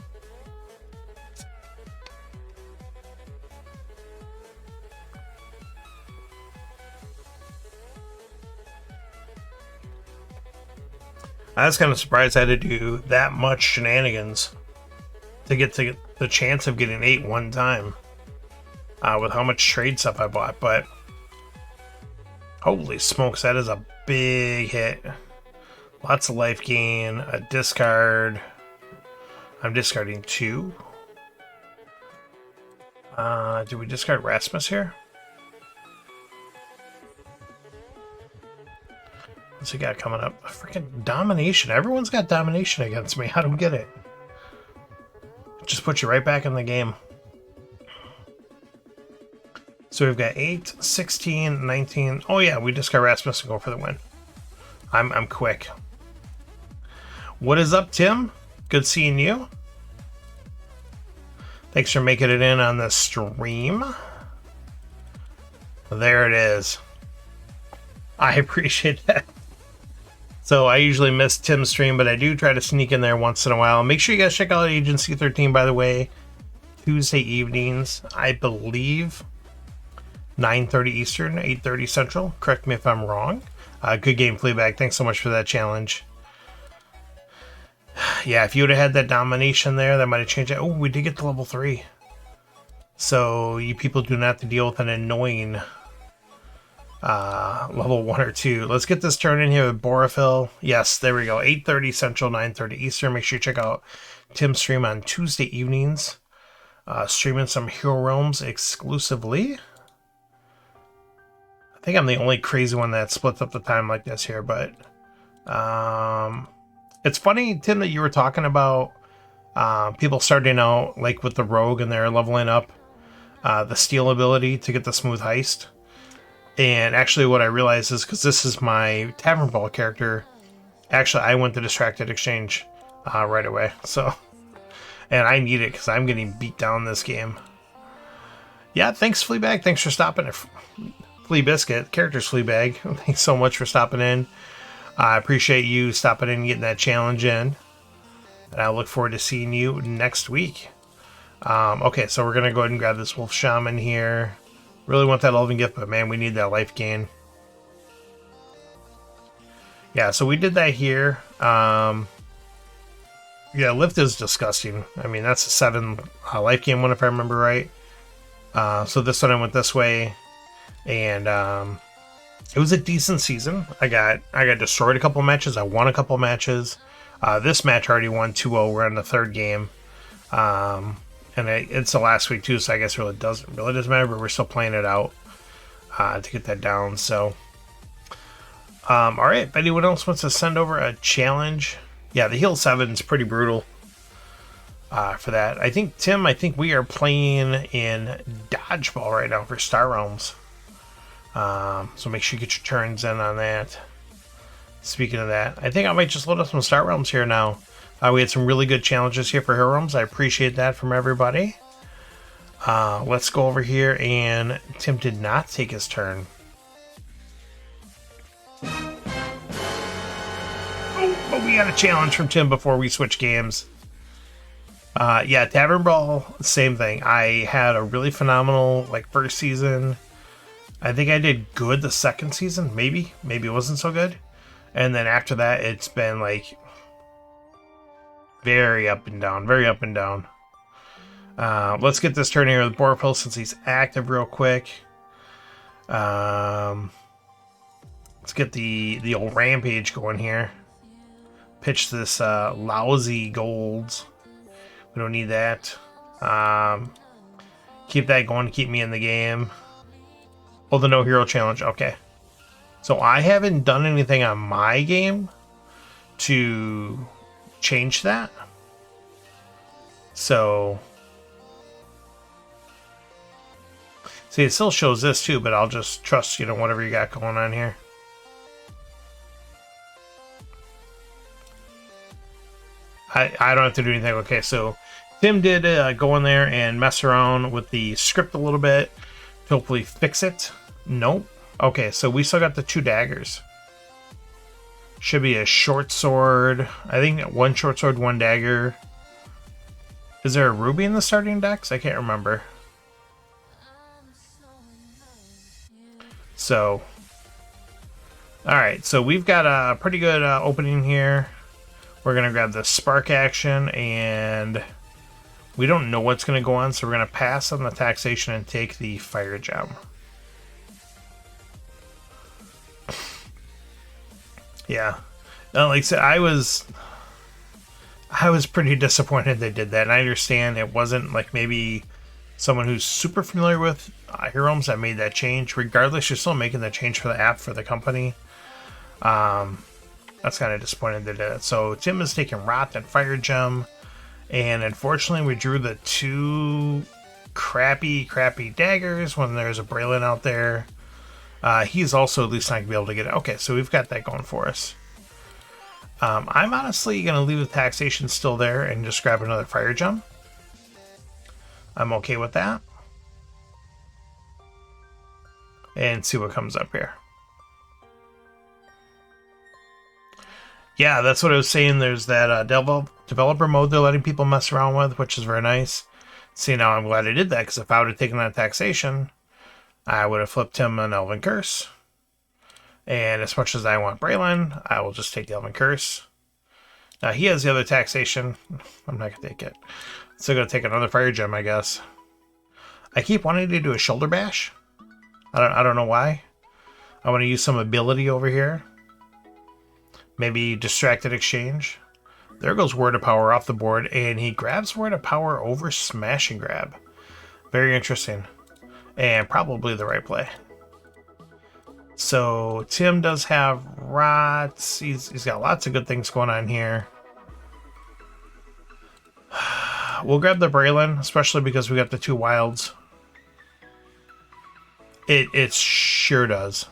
I was kind of surprised I had to do that much shenanigans to get to the chance of getting 8 one time with how much trade stuff I bought, but holy smokes, that is a big hit. Lots of life gain, a discard, I'm discarding 2. Do we discard Rasmus here? What's he got coming up? Freaking domination. Everyone's got domination against me. I don't get it. Just put you right back in the game. So we've got 8, 16, 19. Oh yeah, we discard Rasmus and go for the win. I'm quick. What is up, Tim? Good seeing you. Thanks for making it in on the stream. There it is. I appreciate that. So I usually miss Tim's stream, but I do try to sneak in there once in a while. Make sure you guys check out Agency 13, by the way. Tuesday evenings, I believe. 9:30 Eastern, 8:30 Central. Correct me if I'm wrong. Good game, Fleabag. Thanks so much for that challenge. Yeah, if you would have had that domination there, that might have changed it. Oh, we did get to level 3. So you people do not have to deal with an annoying level 1 or 2. Let's get this turn in here with Borophyll. Yes, there we go. 8:30 Central, 9:30 Eastern. Make sure you check out Tim's stream on Tuesday evenings. Streaming some Hero Realms exclusively. I think I'm the only crazy one that splits up the time like this here, but it's funny, Tim, that you were talking about people starting out like with the Rogue and they're leveling up the steal ability to get the smooth heist. And actually what I realized is, because this is my Tavern Brawl character, actually I went to Distracted Exchange right away. So, and I need it because I'm getting beat down this game. Yeah, thanks Fleabag. Thanks for stopping. Flea Biscuit, character's Fleabag. Thanks so much for stopping in. I appreciate you stopping in and getting that challenge in. And I look forward to seeing you next week. Okay, so we're going to go ahead and grab this Wolf Shaman here. Really want that Elven Gift, but man, we need that life gain. Yeah, so we did that here. Yeah, Lift is disgusting. I mean, that's a 7 life gain one if I remember right. So this one I went this way. And it was a decent season. I got destroyed a couple matches. I won a couple matches. This match I already won 2-0. We're on the 3rd game. And it's the last week too, so I guess it doesn't matter, but we're still playing it out to get that down. So all right, if anyone else wants to send over a challenge, yeah, the heal 7 is pretty brutal for that. I think Tim, we are playing in Dodgeball right now for Star Realms. So make sure you get your turns in on that. Speaking of that, I think I might just load up some Star Realms here now. We had some really good challenges here for Hero Realms. I appreciate that from everybody. Let's go over here, and Tim did not take his turn. Oh, but we got a challenge from Tim before we switch games. Yeah, Tavern Brawl, same thing. I had a really phenomenal first season. I think I did good the second season, maybe it wasn't so good. And then after that, it's been very up and down. Let's get this turn here with Borophyll since he's active real quick. Let's get the old Rampage going here. Pitch this lousy golds. We don't need that. Keep that going to keep me in the game. Oh, the no hero challenge. Okay. So I haven't done anything on my game to change that. So see, it still shows this too, but I'll just trust, whatever you got going on here. I don't have to do anything. Okay, so Tim did go in there and mess around with the script a little bit to hopefully fix it. Nope. Okay, so we still got the 2 daggers. Should be a short sword. I think 1 short sword, 1 dagger. Is there a ruby in the starting decks? I can't remember. So, alright, so we've got a pretty good opening here. We're going to grab the spark action, and we don't know what's going to go on, so we're going to pass on the taxation and take the fire gem. Yeah. Now, like I said, I I was pretty disappointed they did that, and I understand it wasn't like maybe someone who's super familiar with Heroes that made that change. Regardless, you're still making that change for the app for the company. That's kind of disappointing they did it. So Tim is taking Rot and Fire Gem, and unfortunately we drew the two crappy daggers when there's a Braylon out there. He's also at least not going to be able to get it. Okay, so we've got that going for us. I'm honestly going to leave the taxation still there and just grab another Fire Gem. I'm okay with that. And see what comes up here. Yeah, that's what I was saying. There's that developer mode they're letting people mess around with, which is very nice. See, now I'm glad I did that, because if I would have taken that taxation, I would have flipped him an Elven Curse. And as much as I want Braylon, I will just take the Elven Curse. Now he has the other taxation. I'm not going to take it. Still going to take another Fire Gem, I guess. I keep wanting to do a Shoulder Bash. I don't know why. I want to use some ability over here. Maybe Distracted Exchange. There goes Word of Power off the board, and he grabs Word of Power over Smash and Grab. Very interesting. And probably the right play. So Tim does have Rots. He's got lots of good things going on here. We'll grab the Braylon, especially because we got the two wilds. It sure does.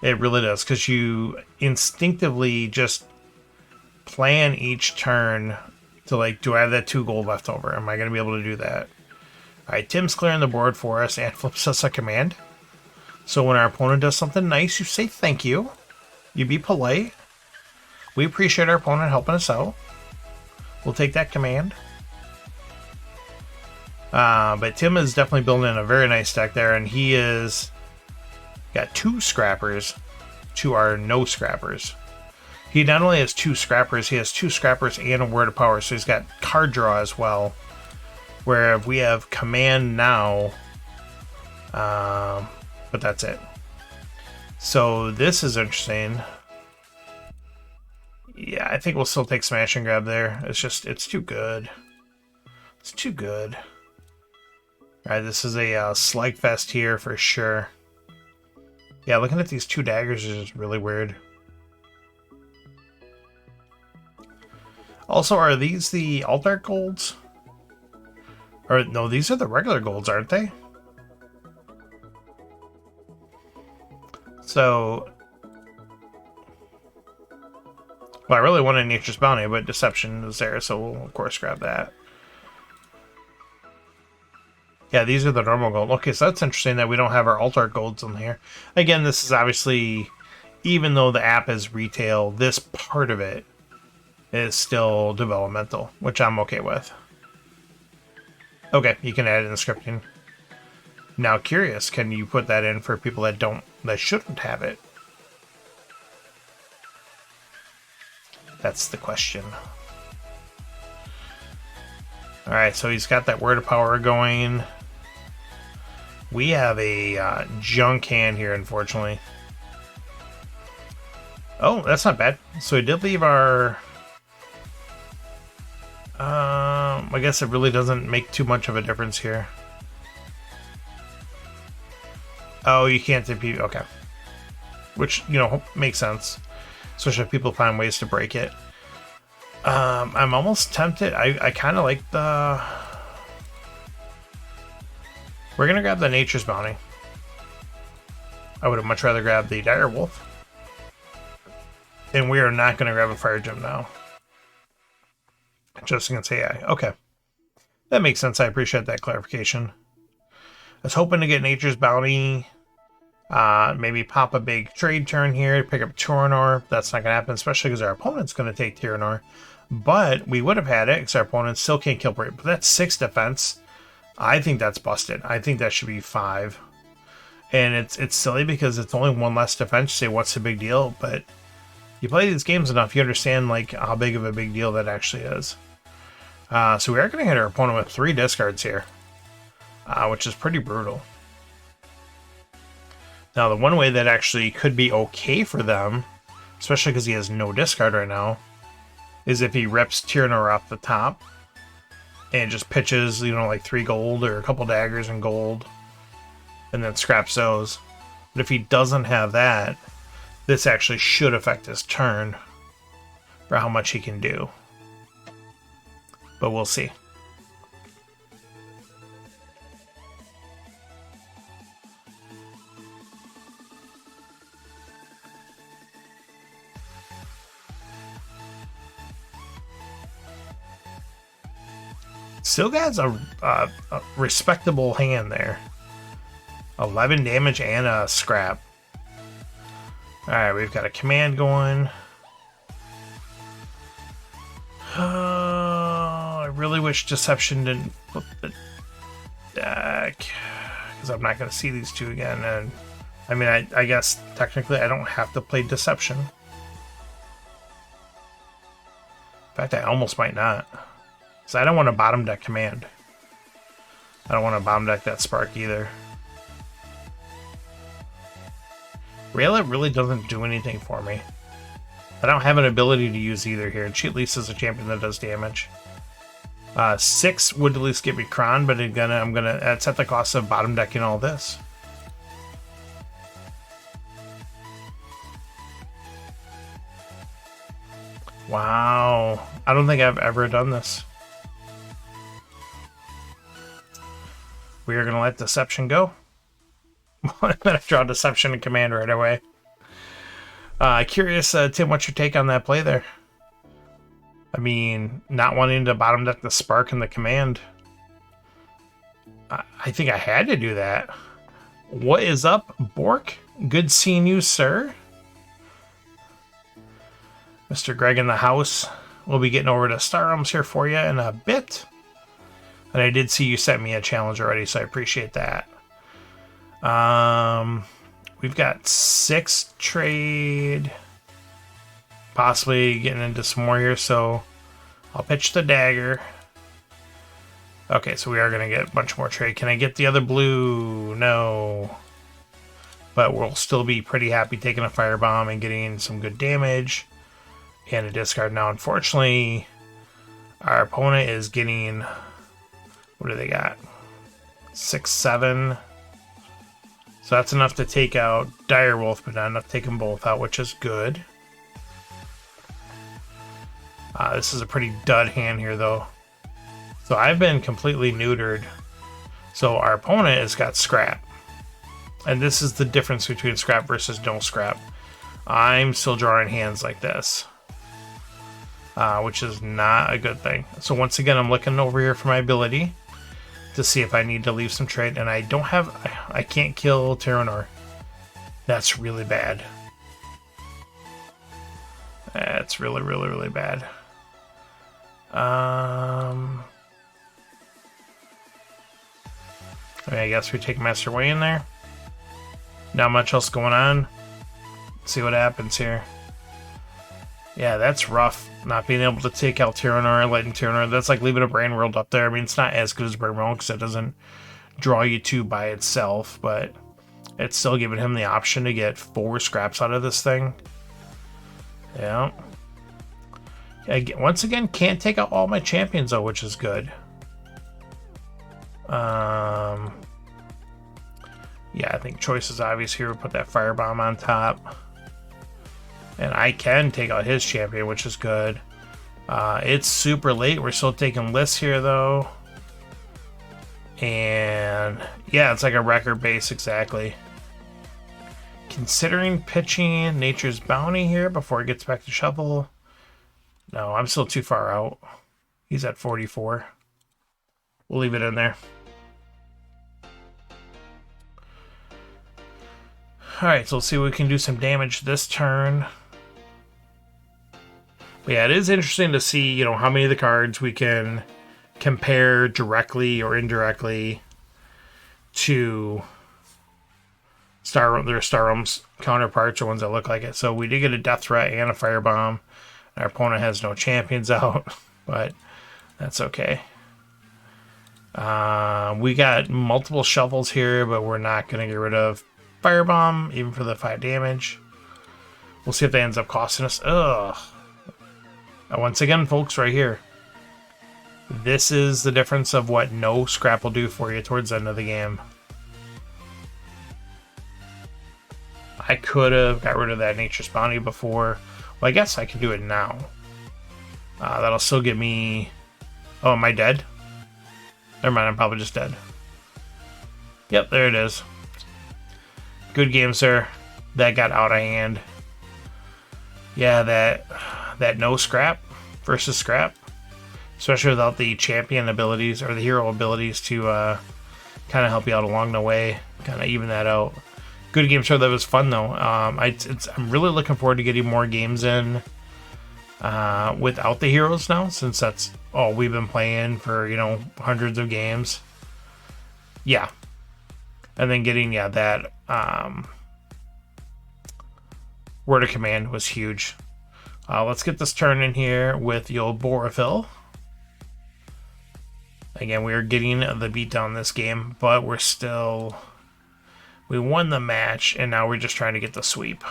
It really does, because you instinctively just plan each turn to, like, do I have that 2 gold left over? Am I going to be able to do that? Alright, Tim's clearing the board for us and flips us a command. So when our opponent does something nice, you say thank you. You be polite. We appreciate our opponent helping us out. We'll take that command. But Tim is definitely building a very nice deck there, and he is got 2 scrappers to our no scrappers. He not only has 2 scrappers, he has 2 scrappers and a Word of Power, so he's got card draw as well. Where we have command now, but that's it. So this is interesting. Yeah, I think we'll still take Smash and Grab there. It's too good. It's too good. Alright, this is a slugfest here for sure. Yeah, looking at these 2 daggers is just really weird. Also, are these the Alt-Art golds? Or, no, these are the regular golds, aren't they? So... Well, I really wanted Nature's Bounty, but Deception is there, so we'll, of course, grab that. Yeah, these are the normal gold. Okay, so that's interesting that we don't have our Alt-Art golds in here. Again, this is obviously, even though the app is retail, this part of it is still developmental, which I'm okay with. Okay, you can add it in the scripting. Now, curious, can you put that in for people that shouldn't have it? That's the question. Alright, so he's got that Word of Power going. We have a junk hand here, unfortunately. Oh, that's not bad. So we did leave our... I guess it really doesn't make too much of a difference here. Oh, you can't TP. Okay. Which, you know, makes sense. Especially if people find ways to break it. I'm almost tempted. I kind of like the... We're going to grab the Nature's Bounty. I would have much rather grab the Dire Wolf. And we are not going to grab a Fire Gem now. Just against AI. Okay. That makes sense. I appreciate that clarification. I was hoping to get Nature's Bounty. Maybe pop a big trade turn here to pick up Tyrannor. That's not going to happen, especially because our opponent's going to take Tyrannor. But we would have had it because our opponent still can't kill Brave. But that's 6 defense. I think that's busted. I think that should be 5. And it's silly because it's only 1 less defense. You say, what's the big deal? But you play these games enough, you understand like how big of a big deal that actually is. So we are going to hit our opponent with 3 discards here, which is pretty brutal. Now, the one way that actually could be okay for them, especially because he has no discard right now, is if he rips Tyranitar off the top and just pitches, you know, like 3 gold or a couple daggers in gold and then scraps those. But if he doesn't have that, this actually should affect his turn for how much he can do. But we'll see. Still has a respectable hand there. 11 damage and a scrap. Alright, we've got a command going. I really wish Deception didn't flip the deck, because I'm not going to see these two again. And I mean, I guess technically I don't have to play Deception. In fact, I almost might not. So I don't want to bottom deck command. I don't want to bottom deck that Spark either. Raylet really doesn't do anything for me. I don't have an ability to use either here, and she at least is a champion that does damage. 6 would at least give me Kron, but again, I'm gonna that's at the cost of bottom decking all this. Wow, I don't think I've ever done this. We are gonna let Deception go. I'm gonna draw Deception and command right away. Curious, Tim, what's your take on that play there? I mean, not wanting to bottom deck the Spark and the command. I think I had to do that. What is up, Bork? Good seeing you, sir. Mr. Greg in the house. We'll be getting over to Star Realms here for you in a bit. And I did see you sent me a challenge already, so I appreciate that. We've got 6 trade. Possibly getting into some more here, so I'll pitch the dagger. Okay, so we are going to get a bunch more trade. Can I get the other blue? No. But we'll still be pretty happy taking a firebomb and getting some good damage. And a discard. Now, unfortunately, our opponent is getting... What do they got? 6, 7. So that's enough to take out Direwolf, but not enough to take them both out, which is good. This is a pretty dud hand here, though. So I've been completely neutered. So our opponent has got Scrap. And this is the difference between Scrap versus no Scrap. I'm still drawing hands like this. Which is not a good thing. So once again, I'm looking over here for my ability to see if I need to leave some trade. And I don't have... I can't kill Tyranitar. That's really bad. That's really, really, really bad. I mean, I guess we take Master Way in there. Not much else going on. Let's see what happens here. Yeah, that's rough. Not being able to take out Tyranitar, letting Tyranitar. That's like leaving a Brain World up there. I mean, it's not as good as Brain World because it doesn't draw you 2 by itself, but it's still giving him the option to get 4 scraps out of this thing. Yeah. Once again, can't take out all my champions though, which is good. Yeah, I think choice is obvious here. We'll put that firebomb on top. And I can take out his champion, which is good. It's super late. We're still taking lists here, though. And yeah, it's like a record base, exactly. Considering pitching Nature's Bounty here before it gets back to Shovel. No, I'm still too far out. He's at 44. We'll leave it in there. Alright, so let's see if we can do some damage this turn. But yeah, it is interesting to see, you know, how many of the cards we can compare directly or indirectly to their Star Realms counterparts or ones that look like it. So we did get a Death Threat and a Firebomb. Our opponent has no champions out, but that's okay. We got multiple shovels here, but we're not going to get rid of Firebomb, even for the 5 damage. We'll see if that ends up costing us. Ugh. Once again, folks, right here. This is the difference of what no scrap will do for you towards the end of the game. I could have got rid of that Nature's Bounty before. Well, I guess I can do it now. That'll still get me... Oh, am I dead? Never mind, I'm probably just dead. Yep, there it is. Good game, sir. That got out of hand. Yeah, that no scrap versus scrap. Especially without the champion abilities or the hero abilities to kind of help you out along the way. Kind of even that out. Good game, sir. That was fun, though. I'm really looking forward to getting more games in without the heroes now, since that's all we've been playing for, you know, hundreds of games. Yeah. And then getting, yeah, that word of command was huge. Let's get this turn in here with the old Borophyll. Again, we are getting the beat down this game, but we're still... We won the match, and now we're just trying to get the sweep.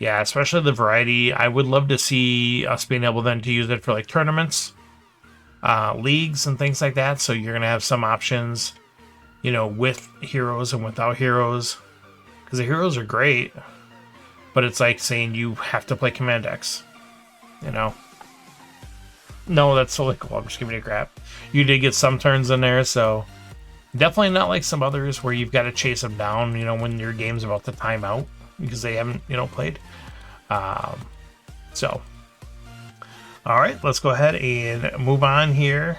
Yeah, especially the variety. I would love to see us being able then to use it for like tournaments, leagues, and things like that. So you're going to have some options, you know, with heroes and without heroes. Because the heroes are great, but it's like saying you have to play Command X, you know? No, that's totally cool. I'm just giving you crap. You did get some turns in there, so definitely not like some others where you've got to chase them down, you know, when your game's about to time out because they haven't, you know, played. So, all right, let's go ahead and move on here.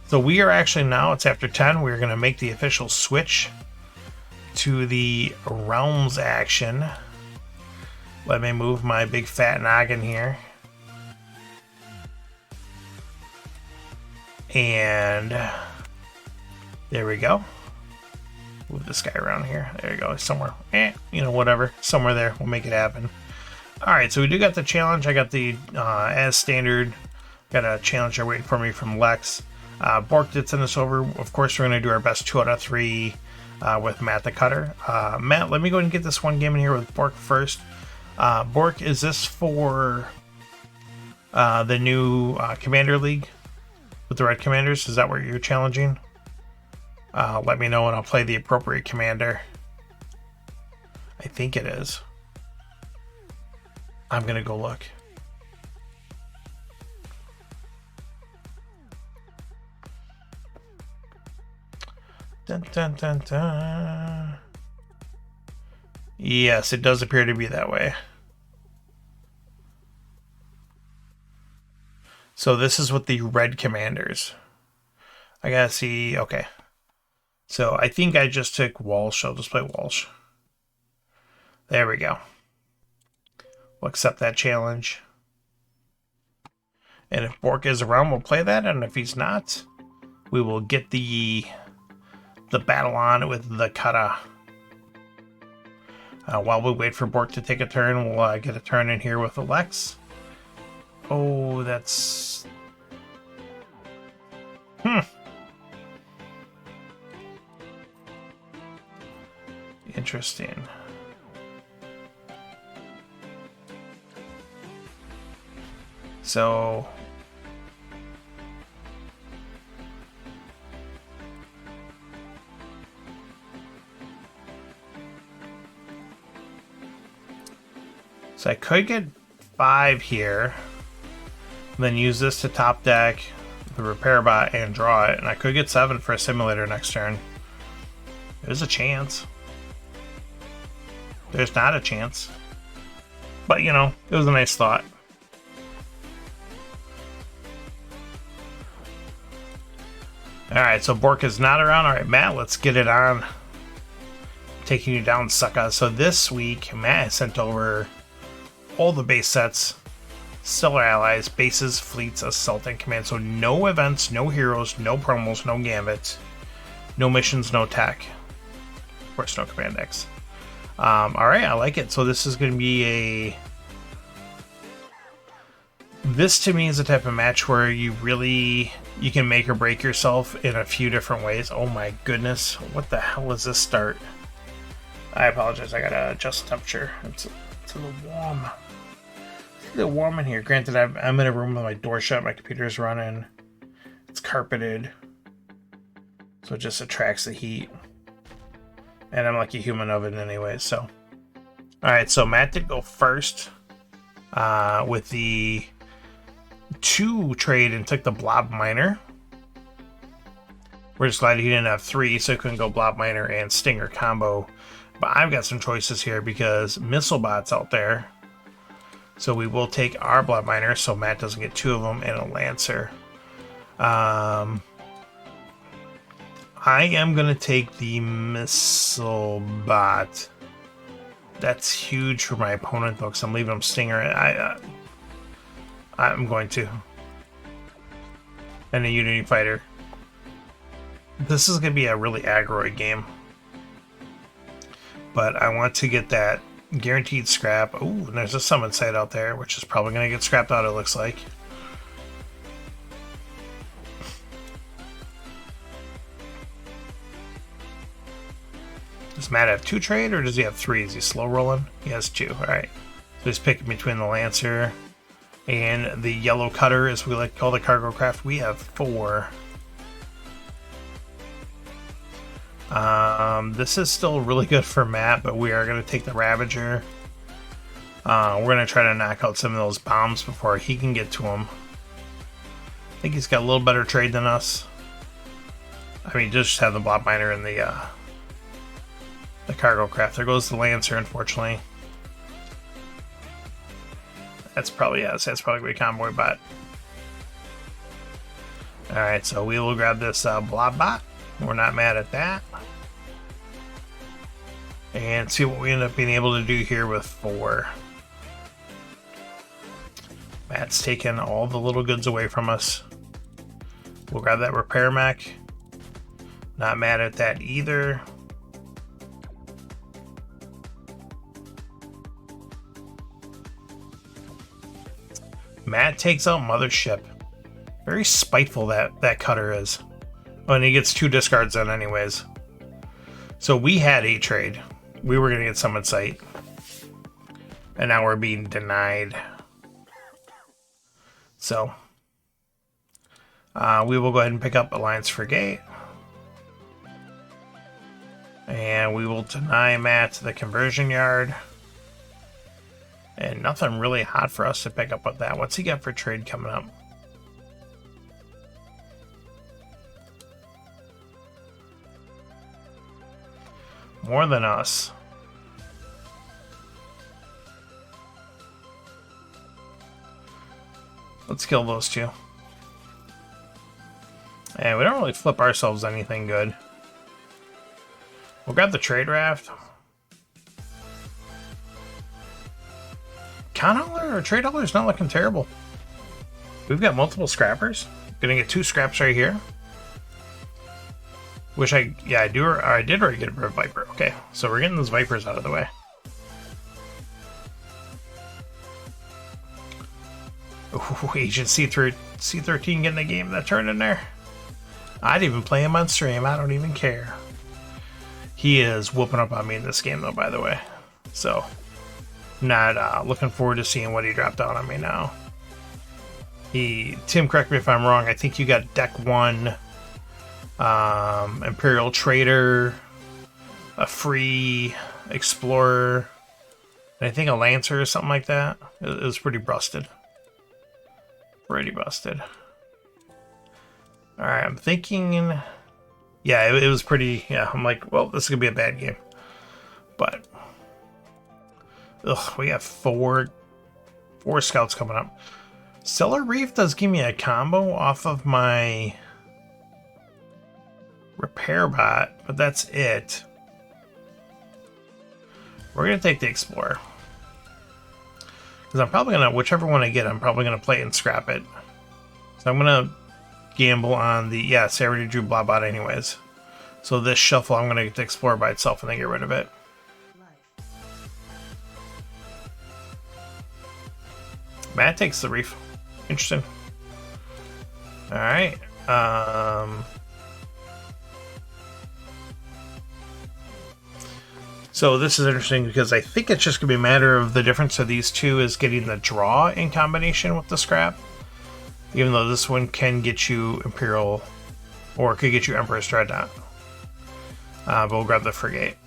So we are actually now, it's after 10. We're going to make the official switch to the Realms action. Let me move my big fat noggin here. And there we go. Move this guy around here. There you go. Somewhere. You know, whatever. Somewhere there. We'll make it happen. Alright, so we do got the challenge. I got the, as standard, got a challenge there waiting for me from Lex. Bork did send us over. Of course, we're going to do our best 2 out of 3 with Matt the Cutter. Matt, let me go ahead and get this one game in here with Bork first. Bork, is this for the new Commander League? With the Red Commanders? Is that what you're challenging? Let me know and I'll play the appropriate commander. I think it is. I'm gonna go look. Dun, dun, dun, dun. Yes, it does appear to be that way. So this is with the Red Commanders. I gotta see, okay. So I think I just took Walsh. I'll just play Walsh. There we go. We'll accept that challenge. And if Bork is around, we'll play that. And if he's not, we will get the battle on with the Kata. While we wait for Bork to take a turn, we'll get a turn in here with Alex. Oh, that's... Interesting. So... So I could get 5 here, and then use this to top deck the repair bot and draw it, and I could get 7 for a simulator next turn. There's a chance. There's not a chance. But, you know, it was a nice thought. Alright, so Bork is not around. Alright, Matt, let's get it on. Taking you down, sucker. So this week, Matt has sent over all the base sets, Stellar Allies, bases, fleets, assault, and command. So no events, no heroes, no promos, no gambits, no missions, no tech. Of course, no Command X. Alright, I like it. So this is going to be a... This to me is a type of match where you can make or break yourself in a few different ways. Oh my goodness, what the hell is this start? I apologize, I gotta adjust the temperature. It's It's a little warm. It's a little warm in here. Granted, I'm in a room with my door shut. My computer's running. It's carpeted. So it just attracts the heat. And I'm like a human oven anyway, so. Alright, so Matt did go first with the 2 trade and took the Blob Miner. We're just glad he didn't have 3, so he couldn't go Blob Miner and Stinger combo. But I've got some choices here because Mistlebot's out there. So we will take our Blob Miner so Matt doesn't get 2 of them and a Lancer. I am going to take the Mistlebot. That's huge for my opponent, though, because I'm leaving him Stinger. I'm going to. And a Unity Fighter. This is going to be a really aggro game. But I want to get that guaranteed scrap. Ooh, and there's a summon site out there, which is probably going to get scrapped out, it looks like. Does Matt have 2 trade, or does he have 3? Is he slow rolling? He has 2. Alright. So he's picking between the Lancer and the Yellow Cutter, as we like to call the cargo craft. We have 4. This is still really good for Matt, but we are going to take the Ravager. We're going to try to knock out some of those bombs before he can get to them. I think he's got a little better trade than us. I mean, just have the Blob Miner and the cargo craft. There goes the Lancer, unfortunately. That's probably, yes, that's probably going to be Convoy Bot. Alright, so we will grab this Blob Bot. We're not mad at that. And see what we end up being able to do here with 4. Matt's taking all the little goods away from us. We'll grab that Repair Mech. Not mad at that either. Matt takes out Mothership. Very spiteful that Cutter is. Oh, and he gets 2 discards on anyways. So we had a trade. We were going to get Summon Site. And now we're being denied. So we will go ahead and pick up Alliance Frigate. And we will deny Matt the Conversion Yard. And nothing really hot for us to pick up with that. What's he got for trade coming up? More than us. Let's kill those 2. And we don't really flip ourselves anything good. We'll grab the Trade Raft. Con Hauler or Trade Hauler is not looking terrible. We've got multiple scrappers. Gonna get 2 scraps right here. Which I did already get a Viper. Okay, so we're getting those Vipers out of the way. Ooh, Agent C13 getting a game of that turn in there. I'd even play him on stream. I don't even care. He is whooping up on me in this game, though, by the way. So, not looking forward to seeing what he dropped down on me now. Tim, correct me if I'm wrong. I think you got deck 1, Imperial Trader, a free Explorer, and I think a Lancer or something like that. It was pretty busted. Pretty busted. Alright, I'm thinking... Yeah, it was pretty... Yeah, I'm like, well, this is going to be a bad game. But... Ugh, we got four scouts coming up. Stellar Reef does give me a combo off of my Repair Bot, but that's it. We're going to take the Explorer. Because I'm probably going to, whichever one I get, I'm probably going to play and scrap it. So I'm going to gamble on the, yes, I already drew Blob Bot anyways. So this shuffle, I'm going to get the Explorer by itself and then get rid of it. Matt takes the Reef. Interesting. Alright. So this is interesting because I think it's just going to be a matter of the difference of these two is getting the draw in combination with the scrap. Even though this one can get you Imperial, or it could get you Emperor's Dreadnought. But we'll grab the Frigate.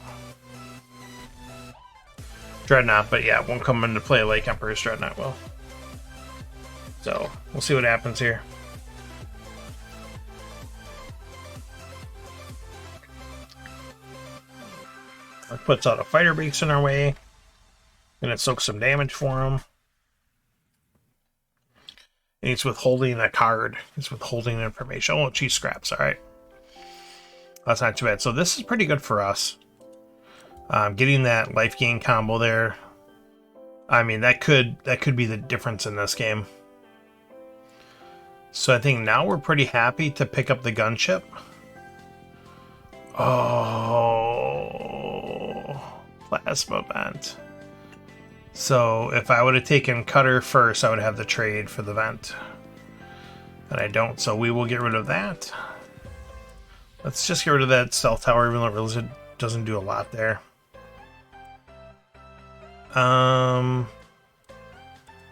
Dreadnought, but yeah, it won't come into play like Emperor's Dreadnought will. So, we'll see what happens here. It puts out a fighter base in our way. And it soaks some damage for him. And he's withholding a card. He's withholding information. Oh, cheese scraps, alright. That's not too bad. So this is pretty good for us. Getting that life gain combo there. I mean, that could be the difference in this game. So I think now we're pretty happy to pick up the gunship. Oh, plasma vent. So if I would have taken Cutter first, I would have the trade for the vent. And I don't, so we will get rid of that. Let's just get rid of that stealth tower, even though it really doesn't do a lot there.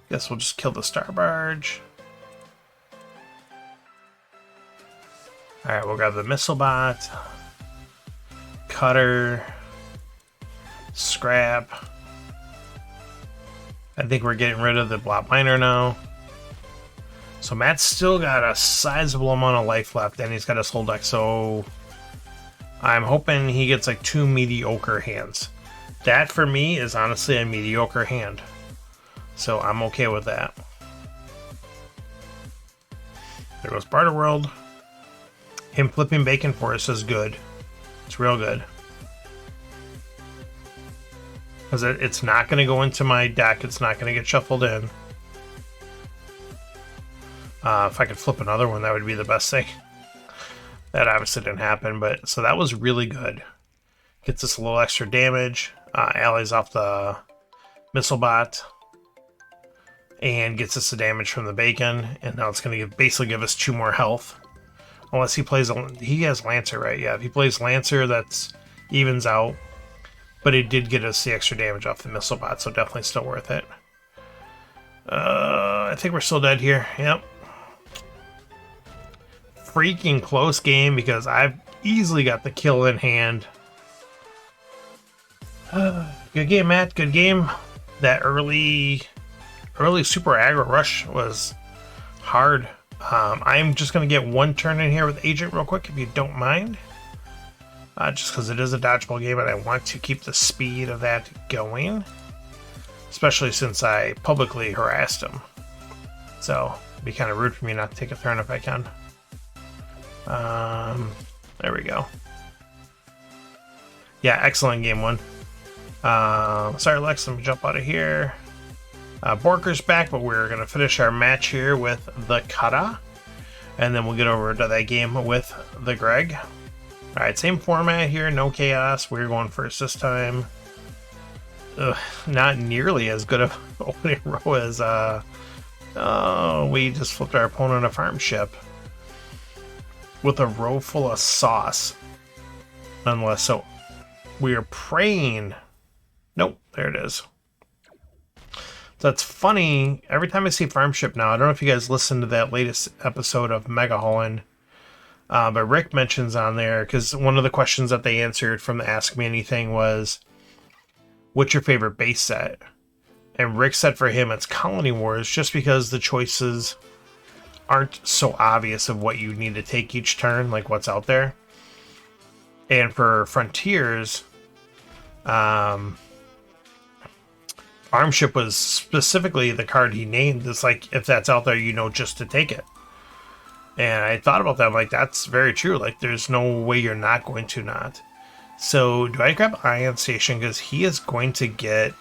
Guess we'll just kill the Star Barge. Alright, we'll grab the Missile Bot. Cutter. Scrap. I think we're getting rid of the Blob Miner now. So Matt's still got a sizable amount of life left, and he's got his whole deck, so I'm hoping he gets like 2 mediocre hands. That, for me, is honestly a mediocre hand. So I'm okay with that. There goes Barter World. Him flipping bacon for us is good. It's real good. Because it's not going to go into my deck. It's not going to get shuffled in. If I could flip another one, that would be the best thing. That obviously didn't happen, but so that was really good. Gets us a little extra damage. Allies off the Missile Bot. And gets us the damage from the bacon. And now it's going to basically give us 2 more health. Unless he plays... He has Lancer, right? Yeah, if he plays Lancer, that's evens out. But it did get us the extra damage off the Missile Bot, so definitely still worth it. I think we're still dead here. Yep. Freaking close game because I've easily got the kill in hand. Good game, Matt. Good game. That early super aggro rush was hard. I'm just going to get 1 turn in here with Agent real quick, if you don't mind. Just because it is a dodgeball game and I want to keep the speed of that going. Especially since I publicly harassed him. So, it'd be kind of rude for me not to take a turn if I can. There we go. Yeah, excellent game 1. Sorry, Lex, let me jump out of here. Borker's back, but we're going to finish our match here with the Kata. And then we'll get over to that game with the Greg. Alright, same format here, no chaos. We're going first this time. Not nearly as good of opening row as... oh, we just flipped our opponent a farm ship. With a row full of sauce. Unless, so... We are praying... Nope, there it is. So that's funny. Every time I see farm ship now, I don't know if you guys listened to that latest episode of Mega Holland, but Rick mentions on there, because one of the questions that they answered from the Ask Me Anything was, what's your favorite base set? And Rick said for him it's Colony Wars, just because the choices aren't so obvious of what you need to take each turn, like what's out there. And for Frontiers, Farm Ship was specifically the card he named. It's like, if that's out there, you know just to take it. And I thought about that. I'm like, that's very true. Like, there's no way you're not going to not. So, do I grab Ion Station? Because he is going to get...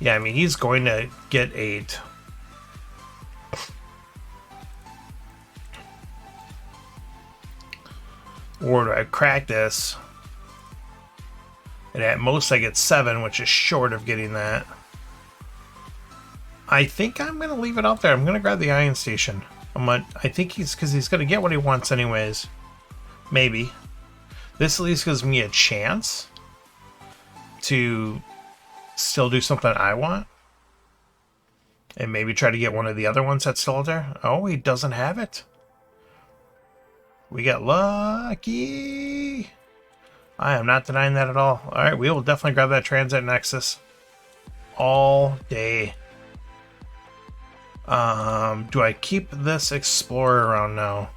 Yeah, I mean, he's going to get 8. Or do I crack this? And at most I get 7, which is short of getting that. I think I'm going to leave it out there. I'm going to grab the Ion Station. I think because he's going to get what he wants anyways. Maybe. This at least gives me a chance to still do something I want. And maybe try to get one of the other ones that's still there. Oh, he doesn't have it. We got lucky. I am not denying that at all. Alright, we will definitely grab that Transit Nexus all day. Do I keep this Explorer around now?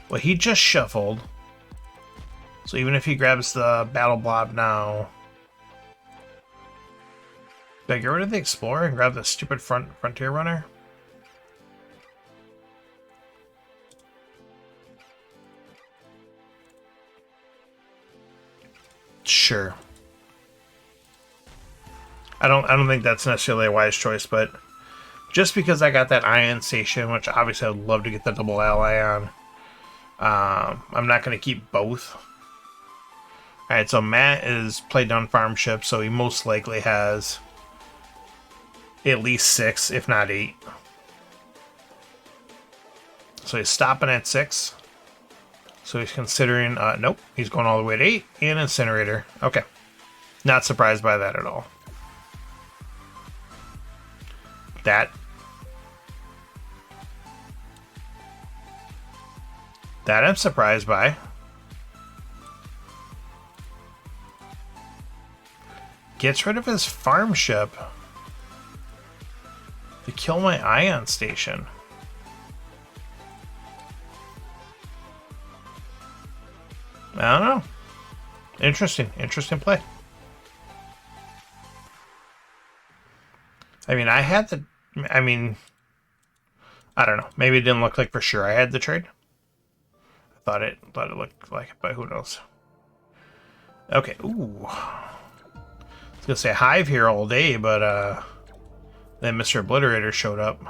Well, he just shuffled. So even if he grabs the Battle Blob now... Do I get rid of the Explorer and grab the stupid Frontier Runner? Sure. I don't think that's necessarily a wise choice, but just because I got that Ion Station, which obviously I'd love to get the double ally on, I'm not going to keep both. Alright, so Matt is played down farm ship, so he most likely has at least 6, if not 8. So he's stopping at 6. So he's considering, nope, he's going all the way to 8 and Incinerator. Okay. Not surprised by that at all. That I'm surprised by. Gets rid of his farm ship to kill my Ion Station. I don't know. Interesting play. I mean, I don't know. Maybe it didn't look like for sure I had the trade. I thought it looked like it, but who knows? Okay, ooh. I was gonna say Hive here all day, but then Mr. Obliterator showed up.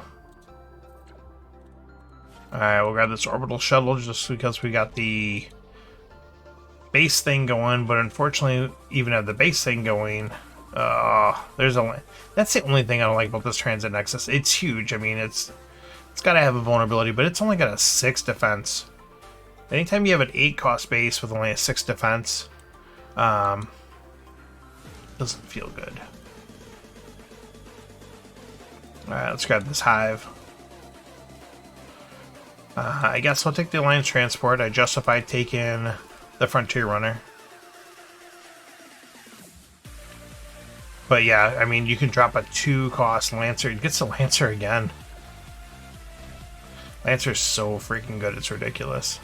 Alright, we'll grab this Orbital Shuttle just because we got the base thing going, but unfortunately, even at the base thing going, that's the only thing I don't like about this Transit Nexus. It's huge. I mean, it's got to have a vulnerability, but it's only got a 6 defense. Anytime you have an 8 cost base with only a 6 defense, doesn't feel good. Alright, let's grab this Hive. I guess I'll take the Alliance Transport. I justified taking the Frontier Runner. But yeah, I mean, you can drop a 2-cost Lancer. It gets the Lancer again. Lancer's so freaking good, it's ridiculous.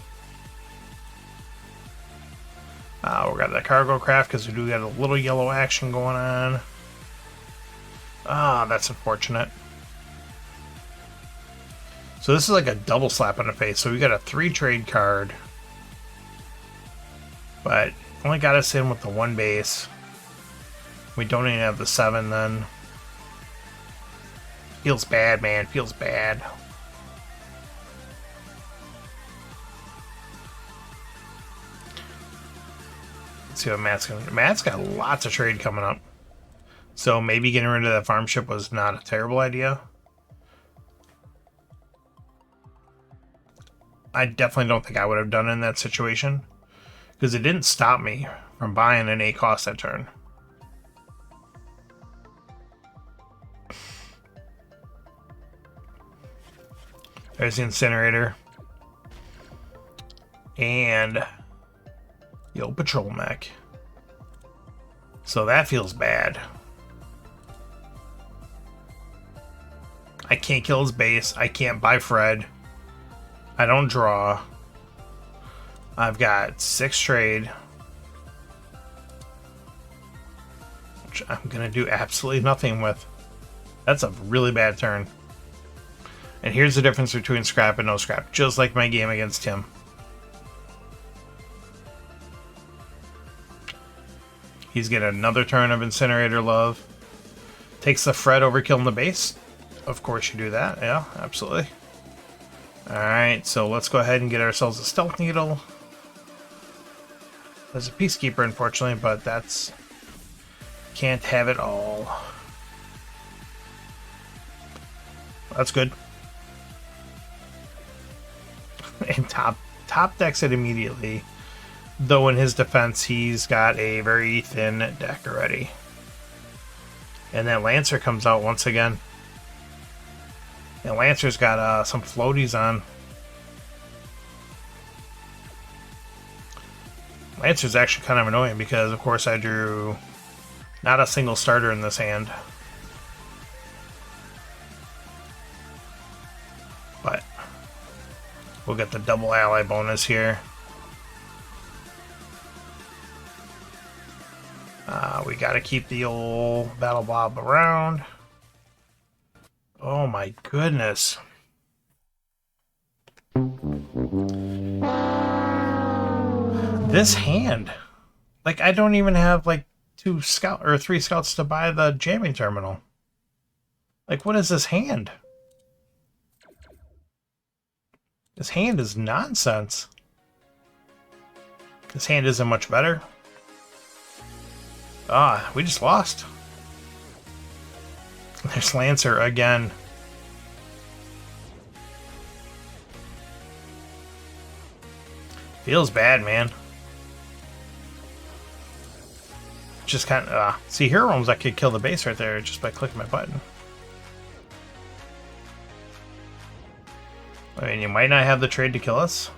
We'll grab that Cargo Craft because we do got a little yellow action going on. That's unfortunate. So this is like a double slap in the face. So we got a 3 trade card. But only got us in with the 1 base. We don't even have the 7 then. Feels bad, man. Feels bad. Let's see what Matt's gonna do. Matt's got lots of trade coming up. So maybe getting rid of that farm ship was not a terrible idea. I definitely don't think I would have done it in that situation. Because it didn't stop me from buying an 8 cost that turn. There's the Incinerator. And the old Patrol Mech. So that feels bad. I can't kill his base. I can't buy Fred. I don't draw. I've got 6 trade. Which I'm going to do absolutely nothing with. That's a really bad turn. And here's the difference between scrap and no scrap. Just like my game against him. He's getting another turn of Incinerator Love. Takes the Fred over killing the base. Of course you do that. Yeah, absolutely. Alright, so let's go ahead and get ourselves a Stealth Needle. There's a Peacekeeper, unfortunately, but that's... Can't have it all. That's good. And top top decks it immediately. Though in his defense, he's got a very thin deck already. And then Lancer comes out once again. And Lancer's got some floaties on. Lancer's actually kind of annoying because, of course, I drew not a single starter in this hand. But we'll get the double ally bonus here. We got to keep the old Battle Blob around. Oh my goodness. This hand. Like, I don't even have like 3 scouts to buy the jamming terminal. Like, what is this hand? This hand is nonsense. This hand isn't much better. Ah, we just lost. There's Lancer again. Feels bad, man. Just kind of... see, Hero Realms, I could kill the base right there just by clicking my button. I mean, you might not have the trade to kill us.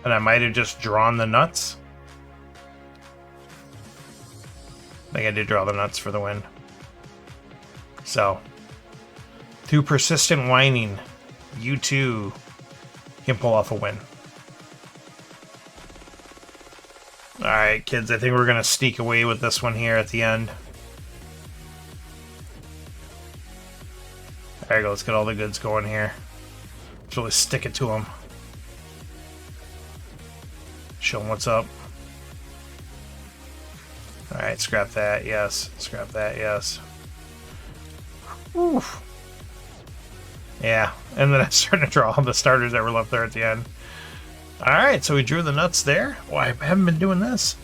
And I might have just drawn the nuts. I think I did draw the nuts for the win. So, through persistent whining, you too can pull off a win. Alright, kids, I think we're going to sneak away with this one here at the end. There we go, let's get all the goods going here. Let's really stick it to them. Show them what's up. Alright, scrap that, yes. Scrap that, yes. Oof. Yeah, and then I started to draw all the starters that were left there at the end. Alright, so we drew the nuts there. Well, I haven't been doing this.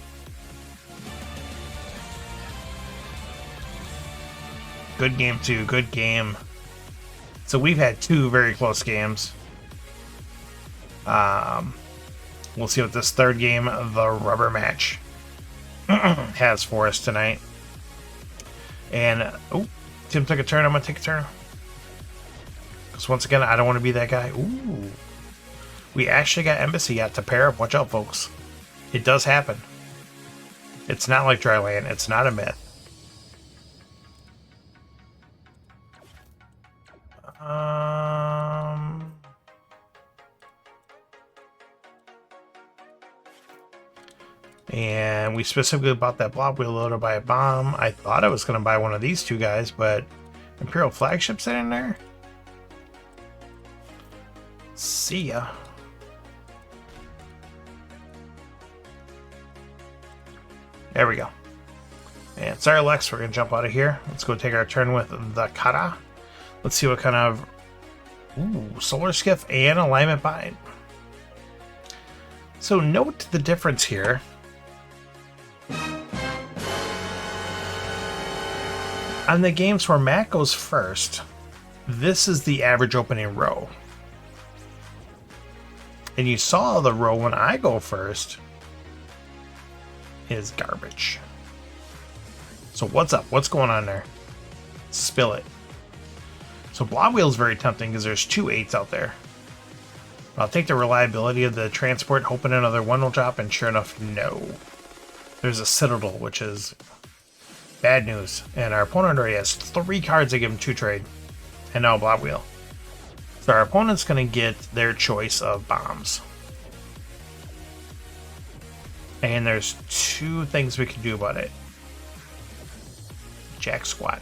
Good game, too. Good game. So we've had 2 very close games. We'll see what this third game, the rubber match, has for us tonight. And, oh, Tim took a turn. I'm going to take a turn. Because once again, I don't want to be that guy. Ooh. We actually got Embassy yet to pair up. Watch out, folks. It does happen. It's not like Dryland. It's not a myth. And we specifically bought that blob wheel loaded by a bomb. I thought I was going to buy one of these 2 guys, but Imperial Flagship's in there? See ya. There we go. And sorry, Lex, we're going to jump out of here. Let's go take our turn with the Kata. Let's see what kind of... Ooh, Solar Skiff and Alignment Bind. So note the difference here. On the games where Matt goes first, this is the average opening row. And you saw the row when I go first is garbage. So what's up? What's going on there? Spill it. So Blob Wheel is very tempting because there's 2 8s out there. I'll take the reliability of the transport, hoping another one will drop, and sure enough, no. There's a Citadel, which is bad news. And our opponent already has 3 cards that give him 2 trade. And now Blob Wheel. So our opponent's going to get their choice of bombs. And there's 2 things we can do about it. Jack Squat.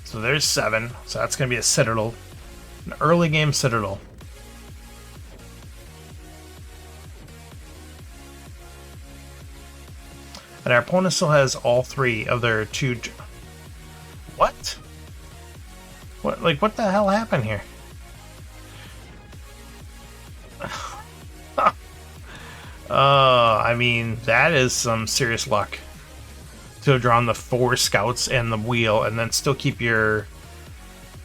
So there's 7. So that's going to be a Citadel. An early game Citadel. And our opponent still has all 3 of their 2... What? What? Like, what the hell happened here? I mean, that is some serious luck. To have drawn the 4 scouts and the wheel, and then still keep your...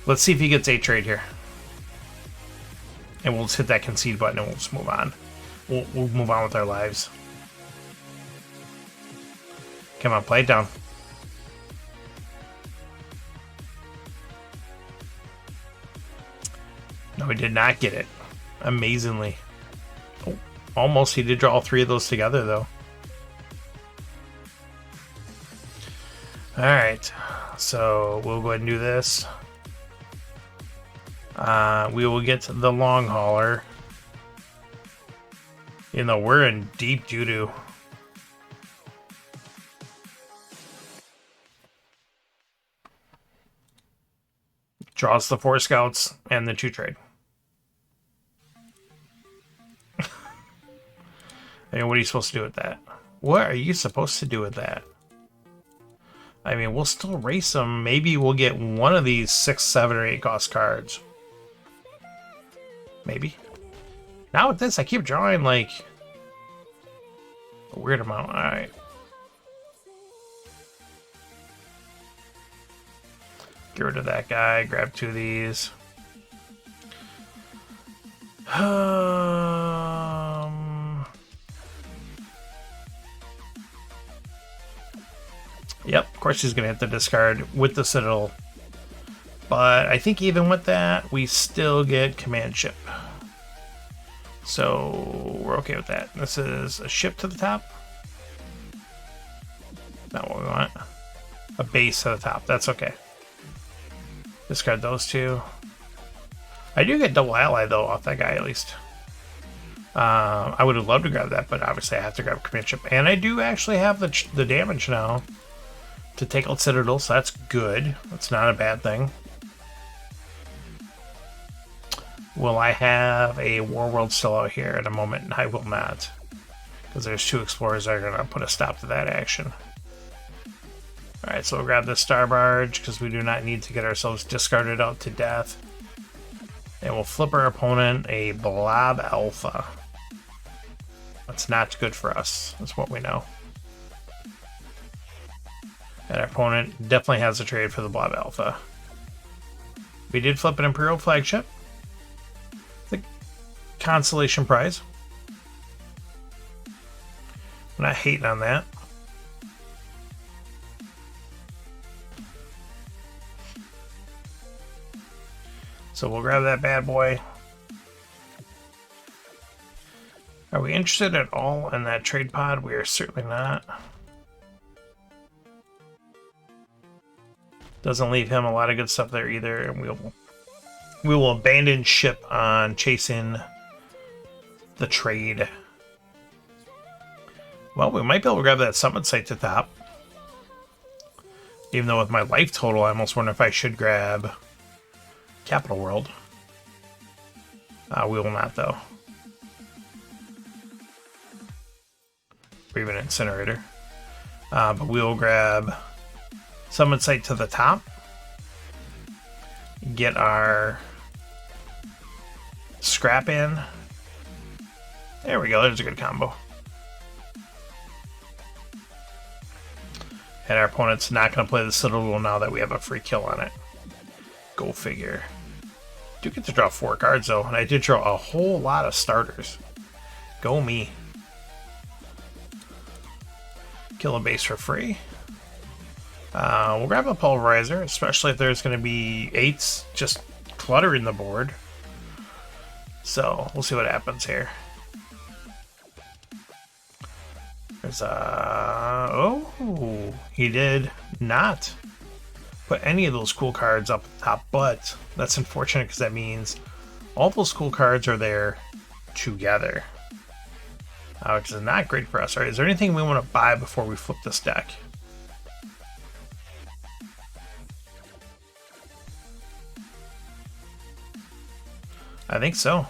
Let's see if he gets 8 trade here. And we'll just hit that concede button and we'll just move on. We'll move on with our lives. Come on, play it down. No, he did not get it. Amazingly. Oh, almost. He did draw all 3 of those together, though. Alright. So, we'll go ahead and do this. We will get the long hauler. You know, we're in deep doo-doo. Draws the 4 scouts and the 2 trade. I mean, what are you supposed to do with that? What are you supposed to do with that? I mean, we'll still race them. Maybe we'll get one of these 6, 7, or 8 cost cards. Maybe. Now with this, I keep drawing, like, a weird amount. Alright. Get rid of that guy. Grab 2 of these. Yep, of course he's going to have to discard with the Citadel. But I think even with that, we still get command ship. So we're okay with that. This is a ship to the top. Not what we want. A base to the top. That's okay. Discard those 2. I do get double ally, though, off that guy, at least. I would have loved to grab that, but obviously I have to grab command ship. And I do actually have the damage now to take out Citadel, so that's good. That's not a bad thing. Will I have a War World still out here in a moment? I will not. Because there's 2 explorers that are going to put a stop to that action. Alright, so we'll grab the Star Barge, because we do not need to get ourselves discarded out to death. And we'll flip our opponent a Blob Alpha. That's not good for us. That's what we know. And our opponent definitely has a trade for the Blob Alpha. We did flip an Imperial Flagship. The Constellation Prize. I'm not hating on that. So we'll grab that bad boy. Are we interested at all in that trade pod? We are certainly not. Doesn't leave him a lot of good stuff there either, and we will abandon ship on chasing the trade. Well, we might be able to grab that summit site to top. Even though with my life total, I almost wonder if I should grab Capital World. We will not, though. Or even Incinerator. But we will grab Summon Site to the top. Get our scrap in. There we go. There's a good combo. And our opponent's not going to play the Citadel now that we have a free kill on it. Go figure. Do get to draw 4 cards, though. And I did draw a whole lot of starters. Go me. Kill a base for free. We'll grab a Pulverizer, especially if there's going to be 8s just cluttering the board. So, we'll see what happens here. There's oh, he did not put any of those cool cards up at the top, but that's unfortunate because that means all those cool cards are there together. Which is not great for us. All right, is there anything we want to buy before we flip this deck? I think so.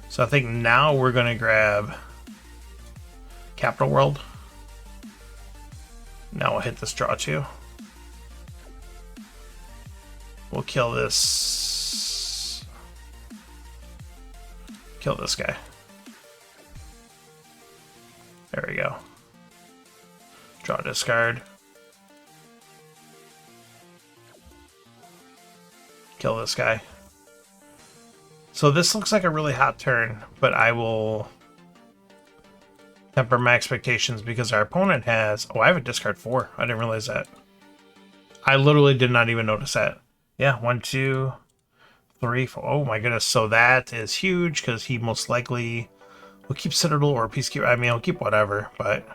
So I think now we're going to grab Capital World. Now we'll hit this draw too. We'll kill this. Kill this guy. There we go. Draw, discard. Kill this guy. So this looks like a really hot turn, but I will temper my expectations because our opponent has... Oh, I have a discard 4. I didn't realize that. I literally did not even notice that. Yeah, 1, 2, 3, 4. Oh my goodness. So that is huge because he most likely will keep Citadel or Peacekeeper. I mean, he'll keep whatever, but...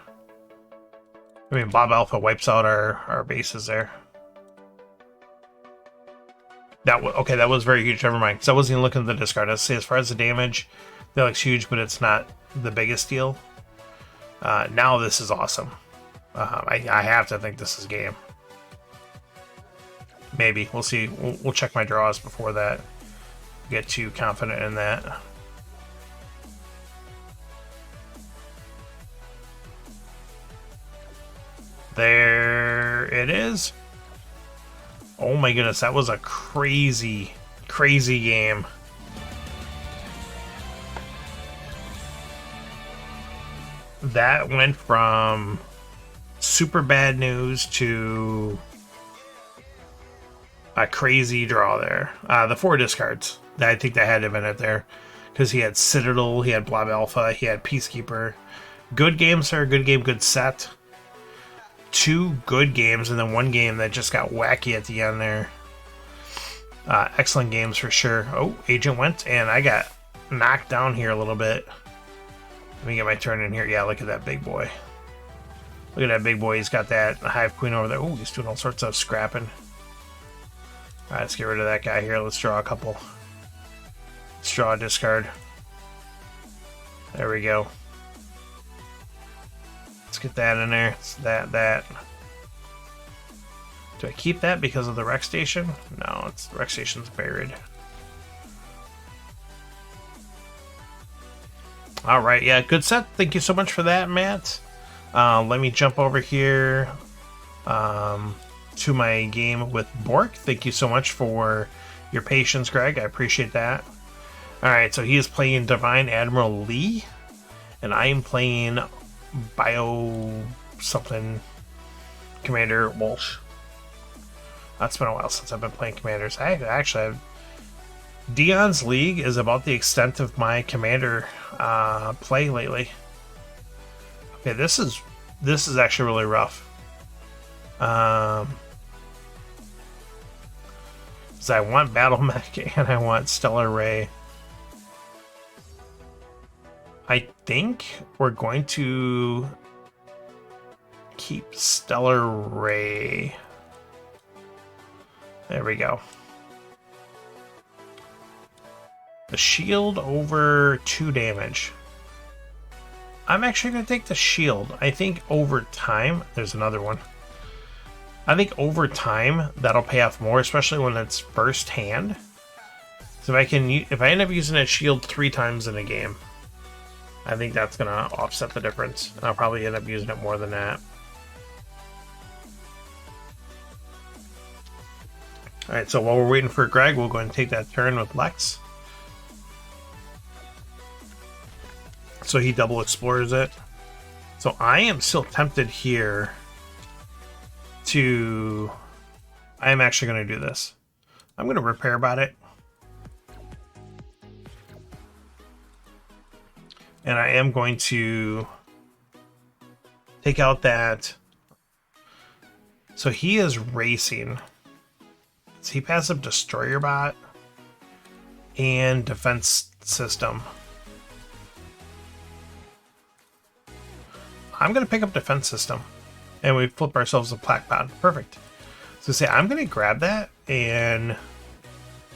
I mean, Blob Alpha wipes out our bases there. That was okay. That was very huge. Never mind. Because I wasn't even looking at the discard. I'd say as far as the damage, that looks huge, but it's not the biggest deal. Now this is awesome. I have to think this is game. Maybe we'll see. We'll check my draws before that. Get too confident in that. There it is. Oh my goodness, that was a crazy, crazy game. That went from super bad news to a crazy draw there. The 4 discards. I think that had to have been it there. Because he had Citadel, he had Blob Alpha, he had Peacekeeper. Good game, sir. Good game, good set. 2 good games and then 1 game that just got wacky at the end there. Excellent games for sure. Oh, Agent went and I got knocked down here a little bit. Let me get my turn in here. Yeah, look at that big boy. Look at that big boy. He's got that Hive Queen over there. Oh, he's doing all sorts of scrapping. Alright, let's get rid of that guy here. Let's draw a couple. Let's draw a discard. There we go. Let's get that in there. It's that. Do I keep that because of the rec station? No, it's the rec station's buried. All right, yeah, good set. Thank you so much for that, Matt. Let me jump over here to my game with Bork. Thank you so much for your patience, Greg. I appreciate that. All right, so he is playing Divine Admiral Lee, and I am playing Bio something Commander Walsh. That's been a while since I've been playing commanders. I actually have Dion's League is about the extent of my commander play lately. Okay, this is actually really rough. Because I want Battle Mech and I want Stellar Ray. I think we're going to keep Stellar Ray. There we go. The shield over 2 damage. I'm actually going to take the shield. I think over time, there's another one. I think over time, that'll pay off more, especially when it's first hand. So if I end up using that shield 3 times in a game, I think that's going to offset the difference. I'll probably end up using it more than that. Alright, so while we're waiting for Greg, we'll go ahead and take that turn with Lex. So he double explores it. So I am still tempted here to... I am actually going to do this. I'm going to Repair Bot it. And I am going to take out that... So he is racing. So he passes up Destroyer Bot and Defense System. I'm going to pick up Defense System. And we flip ourselves a Plaque Bot. Perfect. So say I'm going to grab that and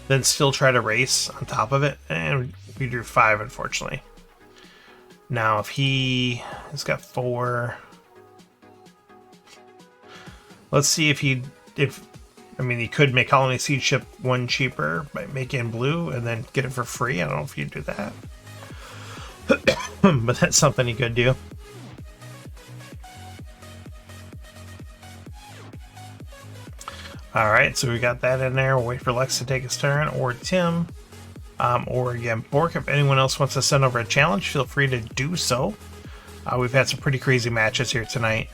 then still try to race on top of it. And we drew 5, unfortunately. Now, if he has got 4... Let's see if he... I mean, he could make Colony Siege Ship 1 cheaper by making blue and then get it for free. I don't know if you'd do that. But that's something he could do. Alright, so we got that in there. We'll wait for Lex to take his turn, or Tim, or again, Bork. If anyone else wants to send over a challenge, feel free to do so. We've had some pretty crazy matches here tonight.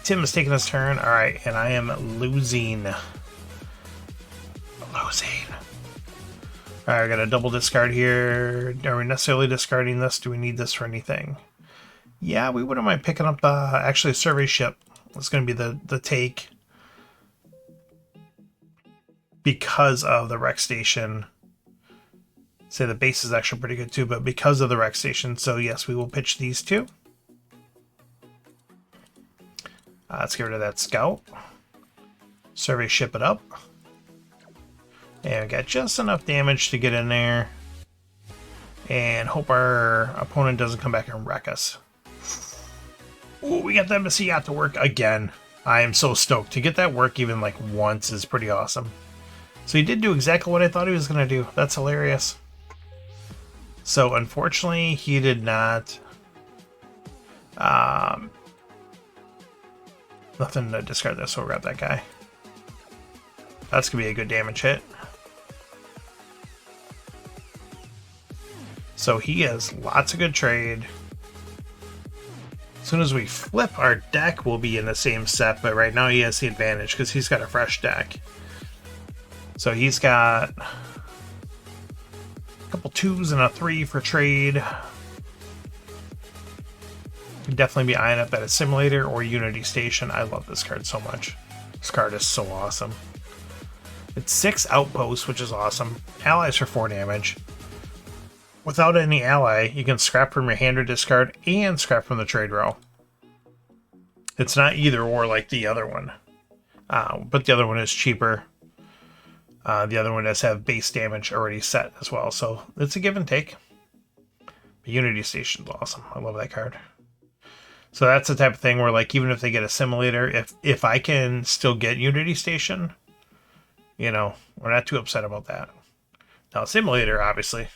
Tim is taking his turn. Alright, and I am losing. All right, I got a double discard here. Are we necessarily discarding this? Do we need this for anything? Yeah, we wouldn't mind picking up the actually survey ship. It's going to be the take because of the rec station. Say the base is actually pretty good too, but because of the rec station. So yes, we will pitch these two. Let's get rid of that scout. Survey ship it up. And we got just enough damage to get in there. And hope our opponent doesn't come back and wreck us. Ooh, we got the embassy yacht to work again. I am so stoked. To get that work even like once is pretty awesome. So he did do exactly what I thought he was going to do. That's hilarious. So unfortunately, he did not... nothing to discard this, so we'll grab that guy. That's going to be a good damage hit. So he has lots of good trade. As soon as we flip, our deck will be in the same set, but right now he has the advantage because he's got a fresh deck. So he's got a couple 2s and a 3 for trade. Could definitely be eyeing up that Assimilator or Unity Station. I love this card so much. This card is so awesome. It's 6 outposts, which is awesome. Allies for 4 damage. Without any ally, you can scrap from your hand or discard and scrap from the trade row. It's not either or like the other one. But the other one is cheaper. The other one does have base damage already set as well. So it's a give and take. But Unity Station's awesome. I love that card. So that's the type of thing where, like, even if they get Assimilator, if I can still get Unity Station, you know, we're not too upset about that. Now, Assimilator, obviously,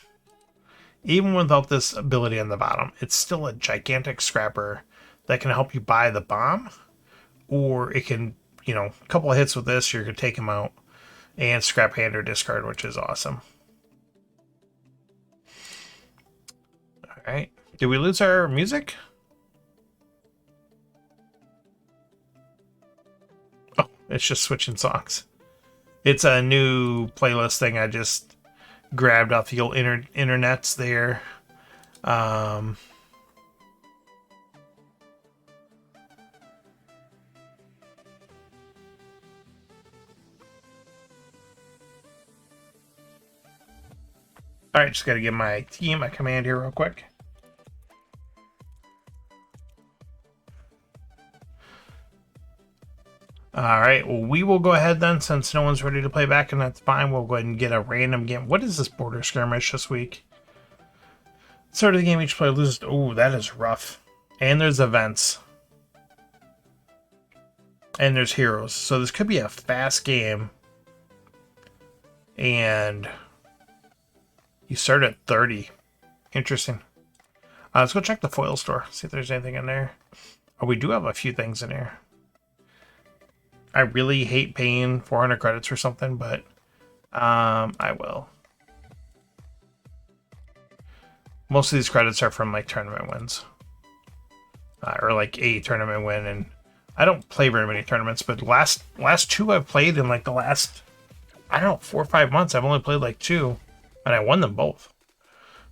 even without this ability on the bottom, it's still a gigantic scrapper that can help you buy the bomb, or it can, you know, a couple of hits with this, you're going to take him out and scrap hand or discard, which is awesome. All right. Did we lose our music? Oh, it's just switching songs. It's a new playlist thing I just grabbed off the old internets there. All right, just got to give my team a command here real quick. All right, well, we will go ahead then, since no one's ready to play back, and that's fine. We'll go ahead and get a random game. What is this border skirmish this week? Start of the game, each player loses. Oh, that is rough. And there's events. And there's heroes. So this could be a fast game. And you start at 30. Interesting. Let's go check the foil store. See if there's anything in there. Oh, we do have a few things in here. I really hate paying 400 credits or something, but I will. Most of these credits are from like tournament wins. Or like a tournament win, and I don't play very many tournaments, but last 2 I've played in like the last, I don't know, 4 or 5 months. I've only played like 2, and I won them both.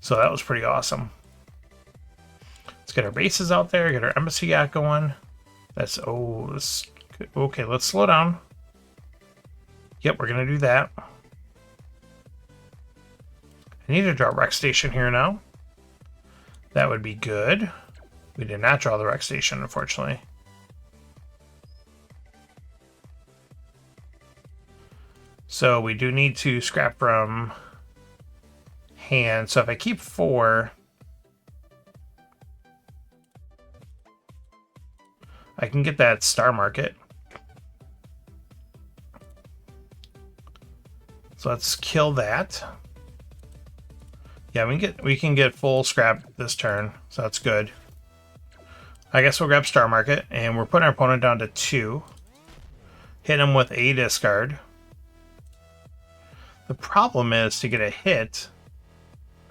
So that was pretty awesome. Let's get our bases out there, get our embassy yacht going. That's, oh, this, okay, let's slow down. Yep, we're going to do that. I need to draw rec station here now. That would be good. We did not draw the rec station, unfortunately. So we do need to scrap from hand. So if I keep 4, I can get that star market. So let's kill that. Yeah, we can get full scrap this turn, so that's good. I guess we'll grab star market, and we're putting our opponent down to 2. Hit him with a discard. The problem is, to get a hit,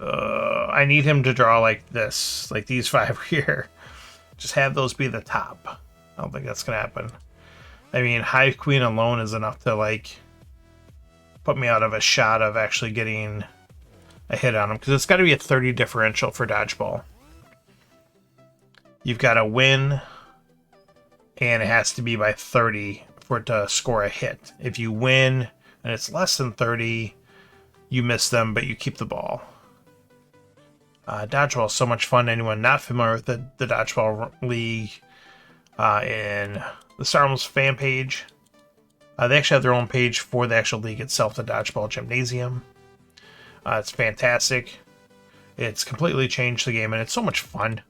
I need him to draw like this, like these 5 here. Just have those be the top. I don't think that's gonna happen. I mean, Hive Queen alone is enough to like put me out of a shot of actually getting a hit on him, because it's got to be a 30 differential for dodgeball. You've got to win, and it has to be by 30 for it to score a hit. If you win and it's less than 30, you miss them, but you keep the ball. Dodgeball is so much fun. Anyone not familiar with the Dodgeball League, in the Star Realms fan page, they actually have their own page for the actual league itself, the Dodgeball Gymnasium. It's fantastic. It's completely changed the game, and it's so much fun.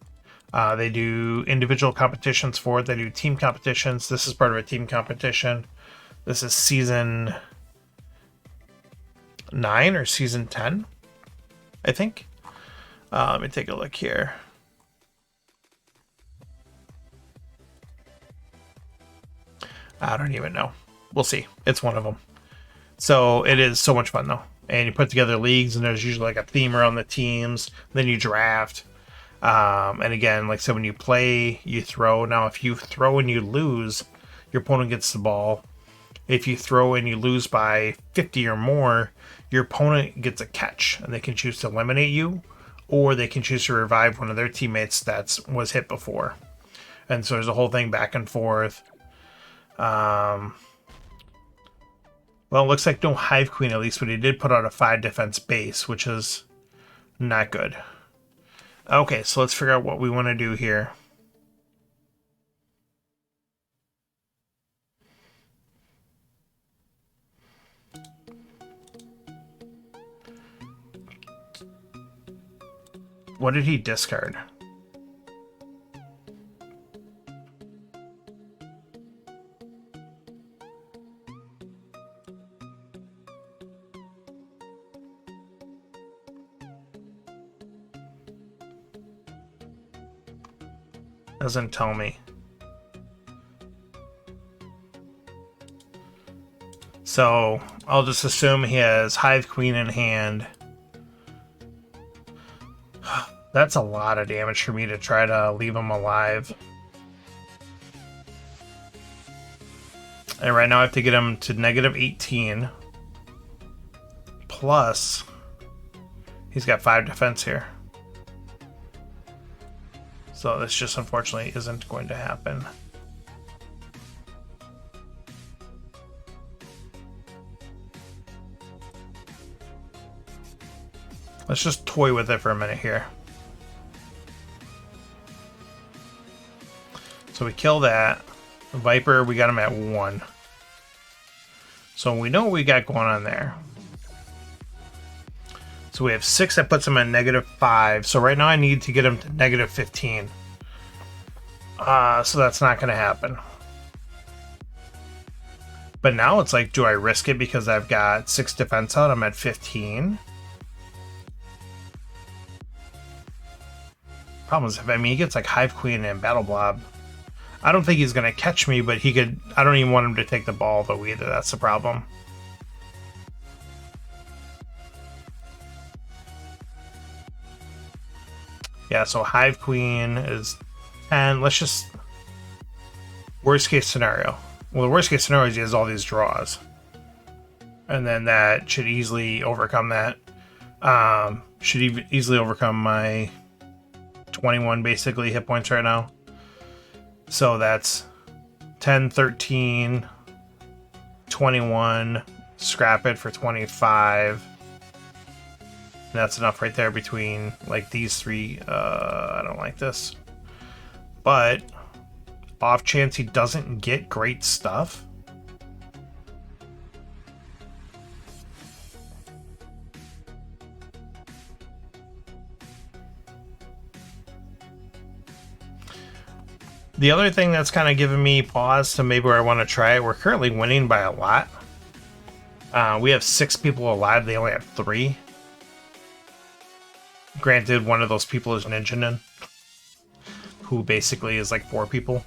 They do individual competitions for it. They do team competitions. This is part of a team competition. This is season 9 or season 10, I think. Let me take a look here. I don't even know. We'll see. It's one of them. So it is so much fun, though. And you put together leagues, and there's usually like a theme around the teams. Then you draft. And again, like I said, when you play, you throw. Now, if you throw and you lose, your opponent gets the ball. If you throw and you lose by 50 or more, your opponent gets a catch, and they can choose to eliminate you, or they can choose to revive one of their teammates that was hit before. And so there's a whole thing back and forth. Well, it looks like no Hive Queen at least, but he did put out a 5 defense base, which is not good. Okay, so let's figure out what we want to do here. What did he discard? Doesn't tell me. So I'll just assume he has Hive Queen in hand. That's a lot of damage for me to try to leave him alive. And right now I have to get him to -18. Plus, he's got 5 defense here. So this just unfortunately isn't going to happen. Let's just toy with it for a minute here. So we kill that. Viper, we got him at 1. So we know what we got going on there. So we have 6 that puts him at -5. So right now I need to get him to -15. So that's not going to happen. But now it's like, do I risk it because I've got 6 defense out? I'm at 15. Problem is, I mean, he gets like Hive Queen and Battle Blob. I don't think he's going to catch me, but he could. I don't even want him to take the ball, though, either. That's the problem. Yeah, so Hive Queen is 10. Let's just... Worst case scenario. Well, the worst case scenario is he has all these draws. And then that should easily overcome that. Should easily overcome my 21, basically, hit points right now. So that's 10, 13, 21, scrap it for 25. And that's enough right there between like these 3. I don't like this. But off chance he doesn't get great stuff. The other thing that's kind of giving me pause to maybe where I want to try it, we're currently winning by a lot. We have 6 people alive. They only have 3. Granted, one of those people is Ninjanin, who basically is like 4 people.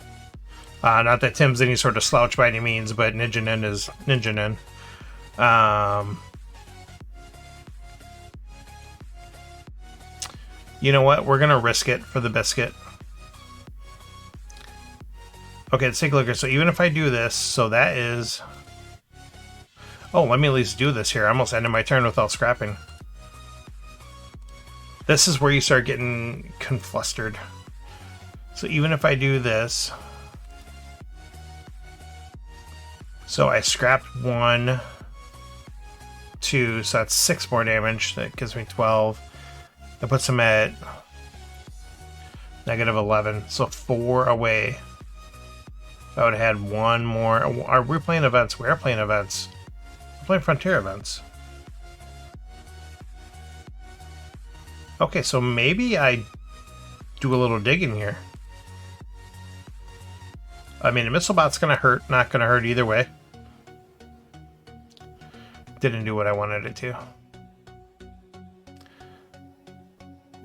Not that Tim's any sort of slouch by any means, but Ninjanin is Ninjanin. You know what? We're going to risk it for the biscuit. Okay, let's take a look here. So even if I do this, so that is... Oh, let me at least do this here. I almost ended my turn without scrapping. This is where you start getting conflustered. So even if I do this, so I scrapped 1, 2, so that's 6 more damage. That gives me 12. That puts him at negative 11, so 4 away. I would have had 1 more. Are we playing events? We are playing events. We're playing Frontier events. Okay, so maybe I do a little digging here. I mean, a missile bot's gonna hurt, not gonna hurt either way. Didn't do what I wanted it to.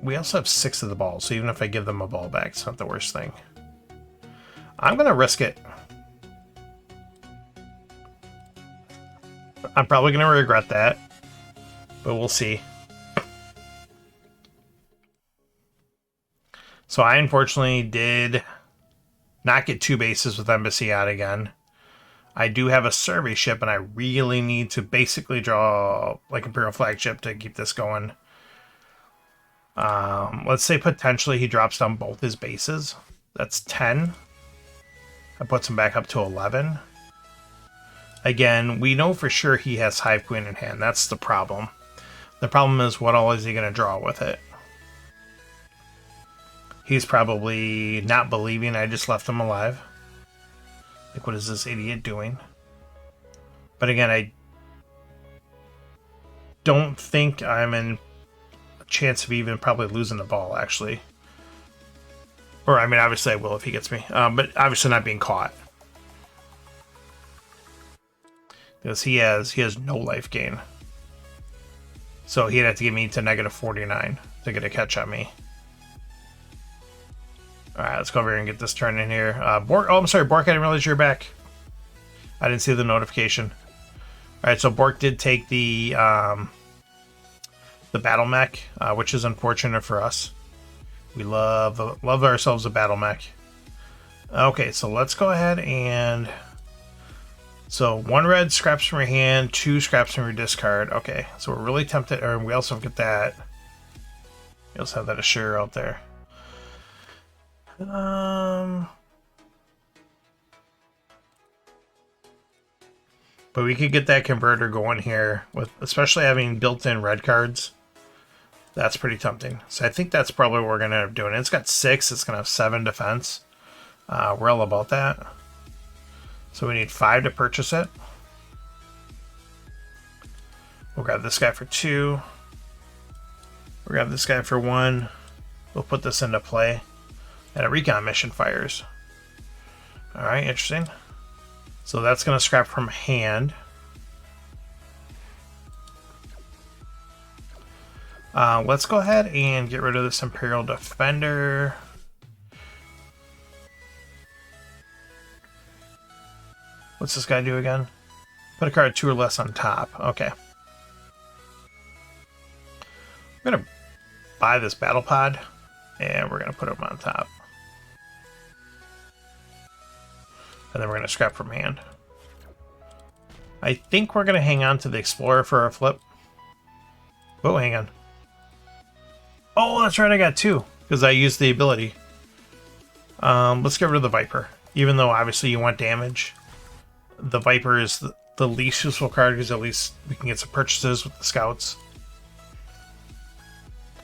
We also have 6 of the balls, so even if I give them a ball back, it's not the worst thing. I'm gonna risk it. I'm probably gonna regret that, but we'll see. So I unfortunately did not get 2 bases with Embassy out again. I do have a survey ship, and I really need to basically draw like Imperial flagship to keep this going. Let's say potentially he drops down both his bases. That's 10. That puts him back up to 11. Again, we know for sure he has Hive Queen in hand. That's the problem. The problem is, what all is he going to draw with it? He's probably not believing I just left him alive. Like, what is this idiot doing? But again, I don't think I'm in a chance of even probably losing the ball, actually. Or, I mean, obviously I will if he gets me. But obviously not being caught. Because he has no life gain. So he'd have to get me to negative 49 to get a catch on me. Alright, let's go over here and get this turn in here. Bork, oh, I'm sorry, Bork, I didn't realize you were back. I didn't see the notification. Alright, so Bork did take the battle mech, which is unfortunate for us. We love ourselves a battle mech. Okay, so let's go ahead and... So 1 red scraps from your hand, 2 scraps from your discard. Okay, so we're really tempted, or we also get that. We also have that Assure out there. But we could get that converter going here, with especially having built-in red cards. That's pretty tempting. So I think that's probably what we're going to end up doing. It's got 6. It's going to have 7 defense. We're all about that. So we need 5 to purchase it. We'll grab this guy for 2. We'll grab this guy for 1. We'll put this into play. And a recon mission fires. Alright, interesting. So that's going to scrap from hand. Let's go ahead and get rid of this Imperial Defender. What's this guy do again? Put a card 2 or less on top. Okay. I'm going to buy this battle pod, and we're going to put him on top. And then we're going to scrap from hand. I think we're going to hang on to the Explorer for our flip. Oh, hang on. Oh, that's right, I got 2, because I used the ability. Let's get rid of the Viper. Even though, obviously, you want damage. The Viper is the least useful card, because at least we can get some purchases with the Scouts.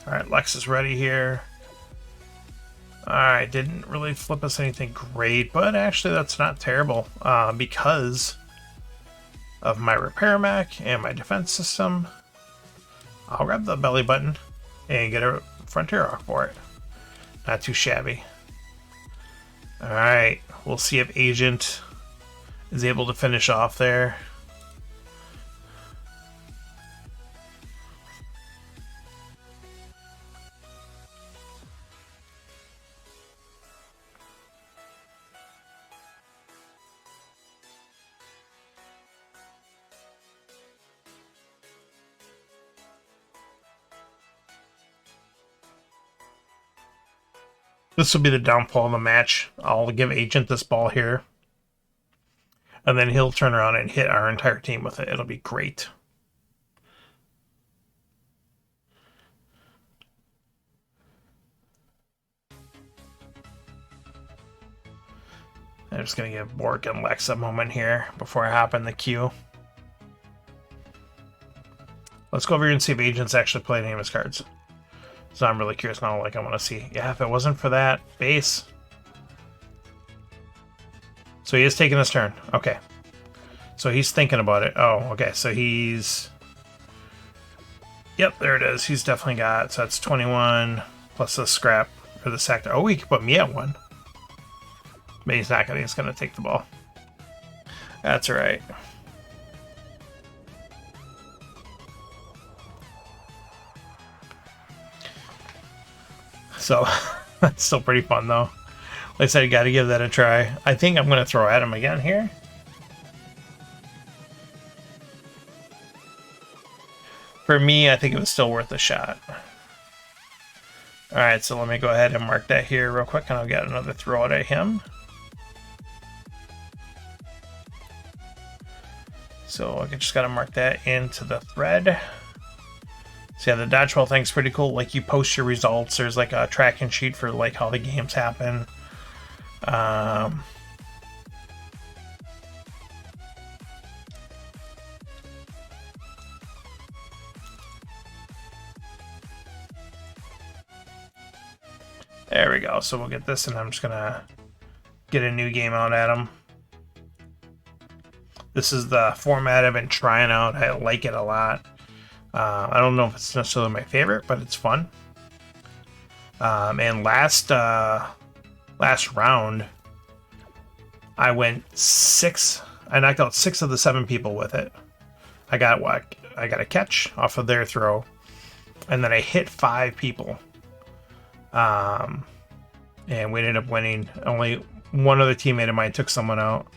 Alright, Lex is ready here. Alright, didn't really flip us anything great, but actually that's not terrible, because of my repair mech and my defense system. I'll grab the belly button and get a Frontier Rock for it. Not too shabby. Alright, we'll see if Agent is able to finish off there. This will be the downfall of the match. I'll give Agent this ball here. And then he'll turn around and hit our entire team with it. It'll be great. I'm just going to give Bork and Lex a moment here before I hop in the queue. Let's go over here and see if Agent's actually played any of his cards. So I'm really curious now, like I want to see. Yeah, if it wasn't for that base. So he is taking his turn. Okay. So he's thinking about it. Oh, okay. So he's... Yep, there it is. He's definitely got... So that's 21 plus the scrap or the sector. Oh, he can put me at 1. But he's not going to. He's going to take the ball. That's all right. So that's still pretty fun, though. Like I said, you got to give that a try. I think I'm going to throw at him again here. For me, I think it was still worth a shot. All right, so let me go ahead and mark that here real quick, and I'll get another throw at him. So I just got to mark that into the thread. So yeah, the dodgeball thing's pretty cool. Like you post your results. There's like a tracking sheet for like how the games happen. There we go. So we'll get this, and I'm just gonna get a new game out at him. This is the format I've been trying out. I like it a lot. I don't know if it's necessarily my favorite, but it's fun. And last round, I went 6. I knocked out 6 of the 7 people with it. I got a catch off of their throw, and then I hit 5 people. And we ended up winning. Only one other teammate of mine took someone out.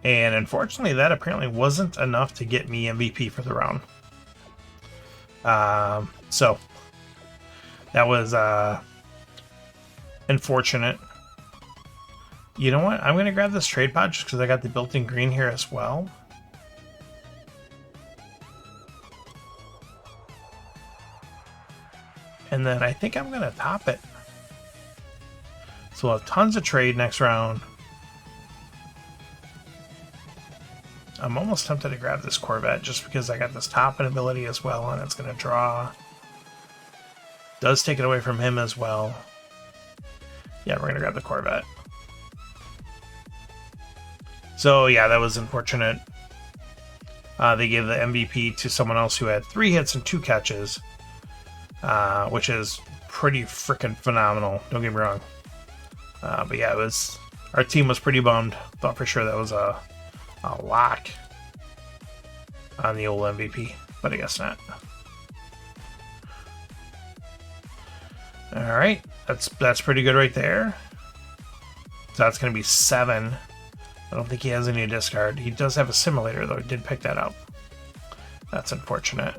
And unfortunately, that apparently wasn't enough to get me MVP for the round. So that was unfortunate. You know what? I'm going to grab this trade pod just because I got the built-in green here as well. And then I think I'm going to top it. So we'll have tons of trade next round. I'm almost tempted to grab this Corvette just because I got this top ability as well, and it's going to draw. Does take it away from him as well. Yeah, we're going to grab the Corvette. So yeah, that was unfortunate. They gave the MVP to someone else who had 3 hits and 2 catches, which is pretty freaking phenomenal. Don't get me wrong. But yeah, our team was pretty bummed. Thought for sure that was a lock on the old MVP, but I guess not. All right, that's pretty good right there. So that's going to be 7. I don't think he has any discard. He does have a simulator though. He did pick that up. That's unfortunate.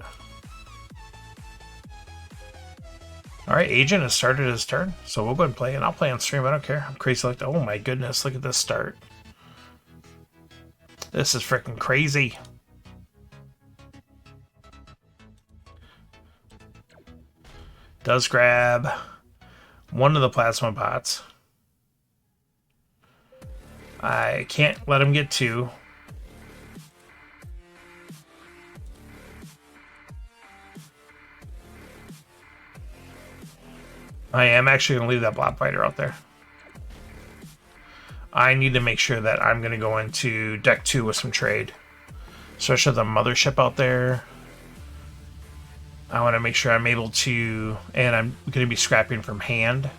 All right, Agent has started his turn, so we'll go ahead and play, and I'll play on stream. I don't care. I'm crazy like that. Oh my goodness, look at this start. This is freaking crazy. Does grab one of the plasma pots. I can't let him get 2. I am actually going to leave that blob fighter out there. I need to make sure that I'm going to go into deck 2 with some trade. Especially the mothership out there. I want to make sure I'm able to... And I'm going to be scrapping from hand.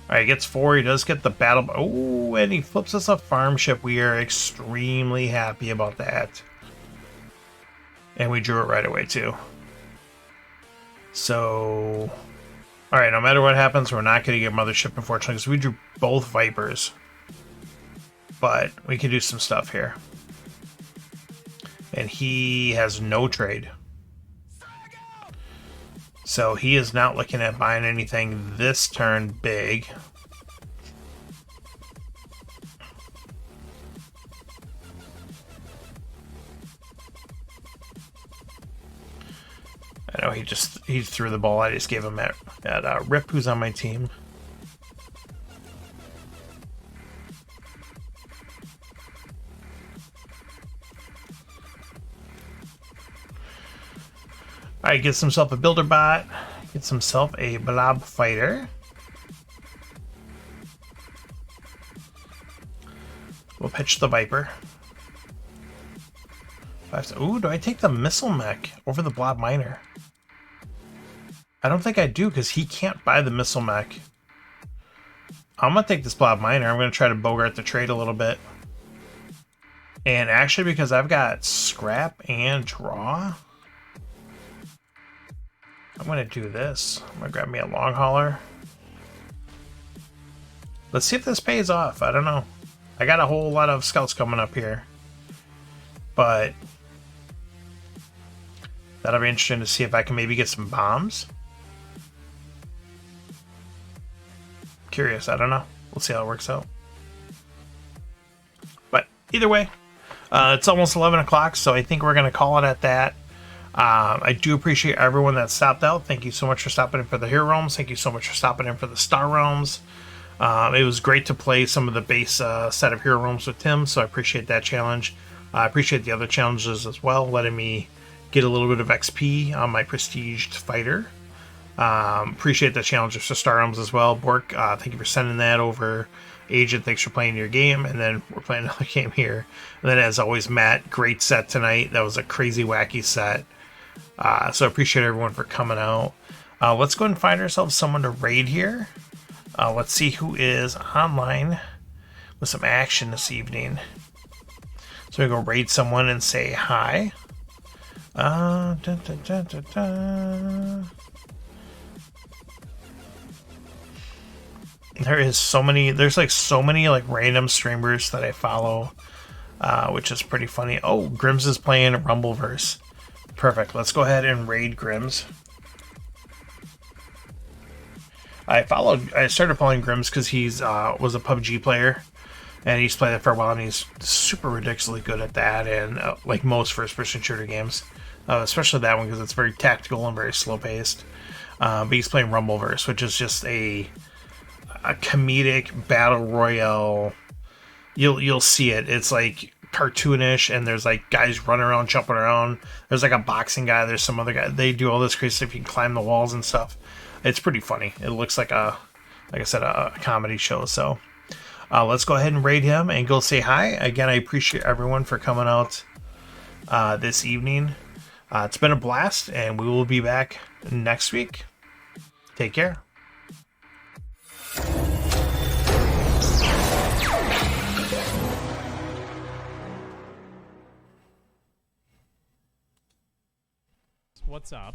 Alright, he gets 4. He does get the battle... Oh, and he flips us a farm ship. We are extremely happy about that. And we drew it right away, too. So... Alright, no matter what happens, we're not going to get Mothership, unfortunately, because we drew both Vipers. But we can do some stuff here. And he has no trade. So he is not looking at buying anything this turn big. I know he threw the ball. I just gave him at Rip, who's on my team. Alright, gets himself a builder bot. Gets himself a blob fighter. We'll pitch the Viper. Ooh, do I take the missile mech over the blob miner? I don't think I do, because he can't buy the missile mech. I'm going to take this blob miner. I'm going to try to bogart the trade a little bit. And actually, because I've got scrap and draw, I'm going to do this. I'm going to grab me a long hauler. Let's see if this pays off. I don't know. I got a whole lot of scouts coming up here. But that'll be interesting to see if I can maybe get some bombs. Curious, I don't know. We'll see how it works out. But either way, it's almost 11 o'clock, so I think we're going to call it at that. I do appreciate everyone that stopped out. Thank you so much for stopping in for the Hero Realms. Thank you so much for stopping in for the Star Realms. It was great to play some of the base set of Hero Realms with Tim, so I appreciate that challenge. I appreciate the other challenges as well, letting me get a little bit of XP on my prestiged fighter. Appreciate the challenges for Star Realms as well. Bork, thank you for sending that over. Agent, thanks for playing your game. And then we're playing another game here. And then, as always, Matt, great set tonight. That was a crazy, wacky set. So I appreciate everyone for coming out. Let's go ahead and find ourselves someone to raid here. Let's see who is online with some action this evening. So we go raid someone and say hi. Dun, dun, dun, dun, dun. There's so many like random streamers that I follow, which is pretty funny. Oh, Grims is playing Rumbleverse. Perfect. Let's go ahead and raid Grims. I started following Grims because he's was a PUBG player, and he's played it for a while, and he's super ridiculously good at that, and like most first-person shooter games, especially that one because it's very tactical and very slow-paced. But he's playing Rumbleverse, which is just a comedic battle royale. You'll see it. It's like cartoonish, and there's like guys running around, jumping around. There's like a boxing guy. There's some other guy. They do all this crazy stuff. You can climb the walls and stuff. It's pretty funny. It looks like like I said, a comedy show. So let's go ahead and raid him and go say hi. Again, I appreciate everyone for coming out this evening. It's been a blast, and we will be back next week. Take care. What's up?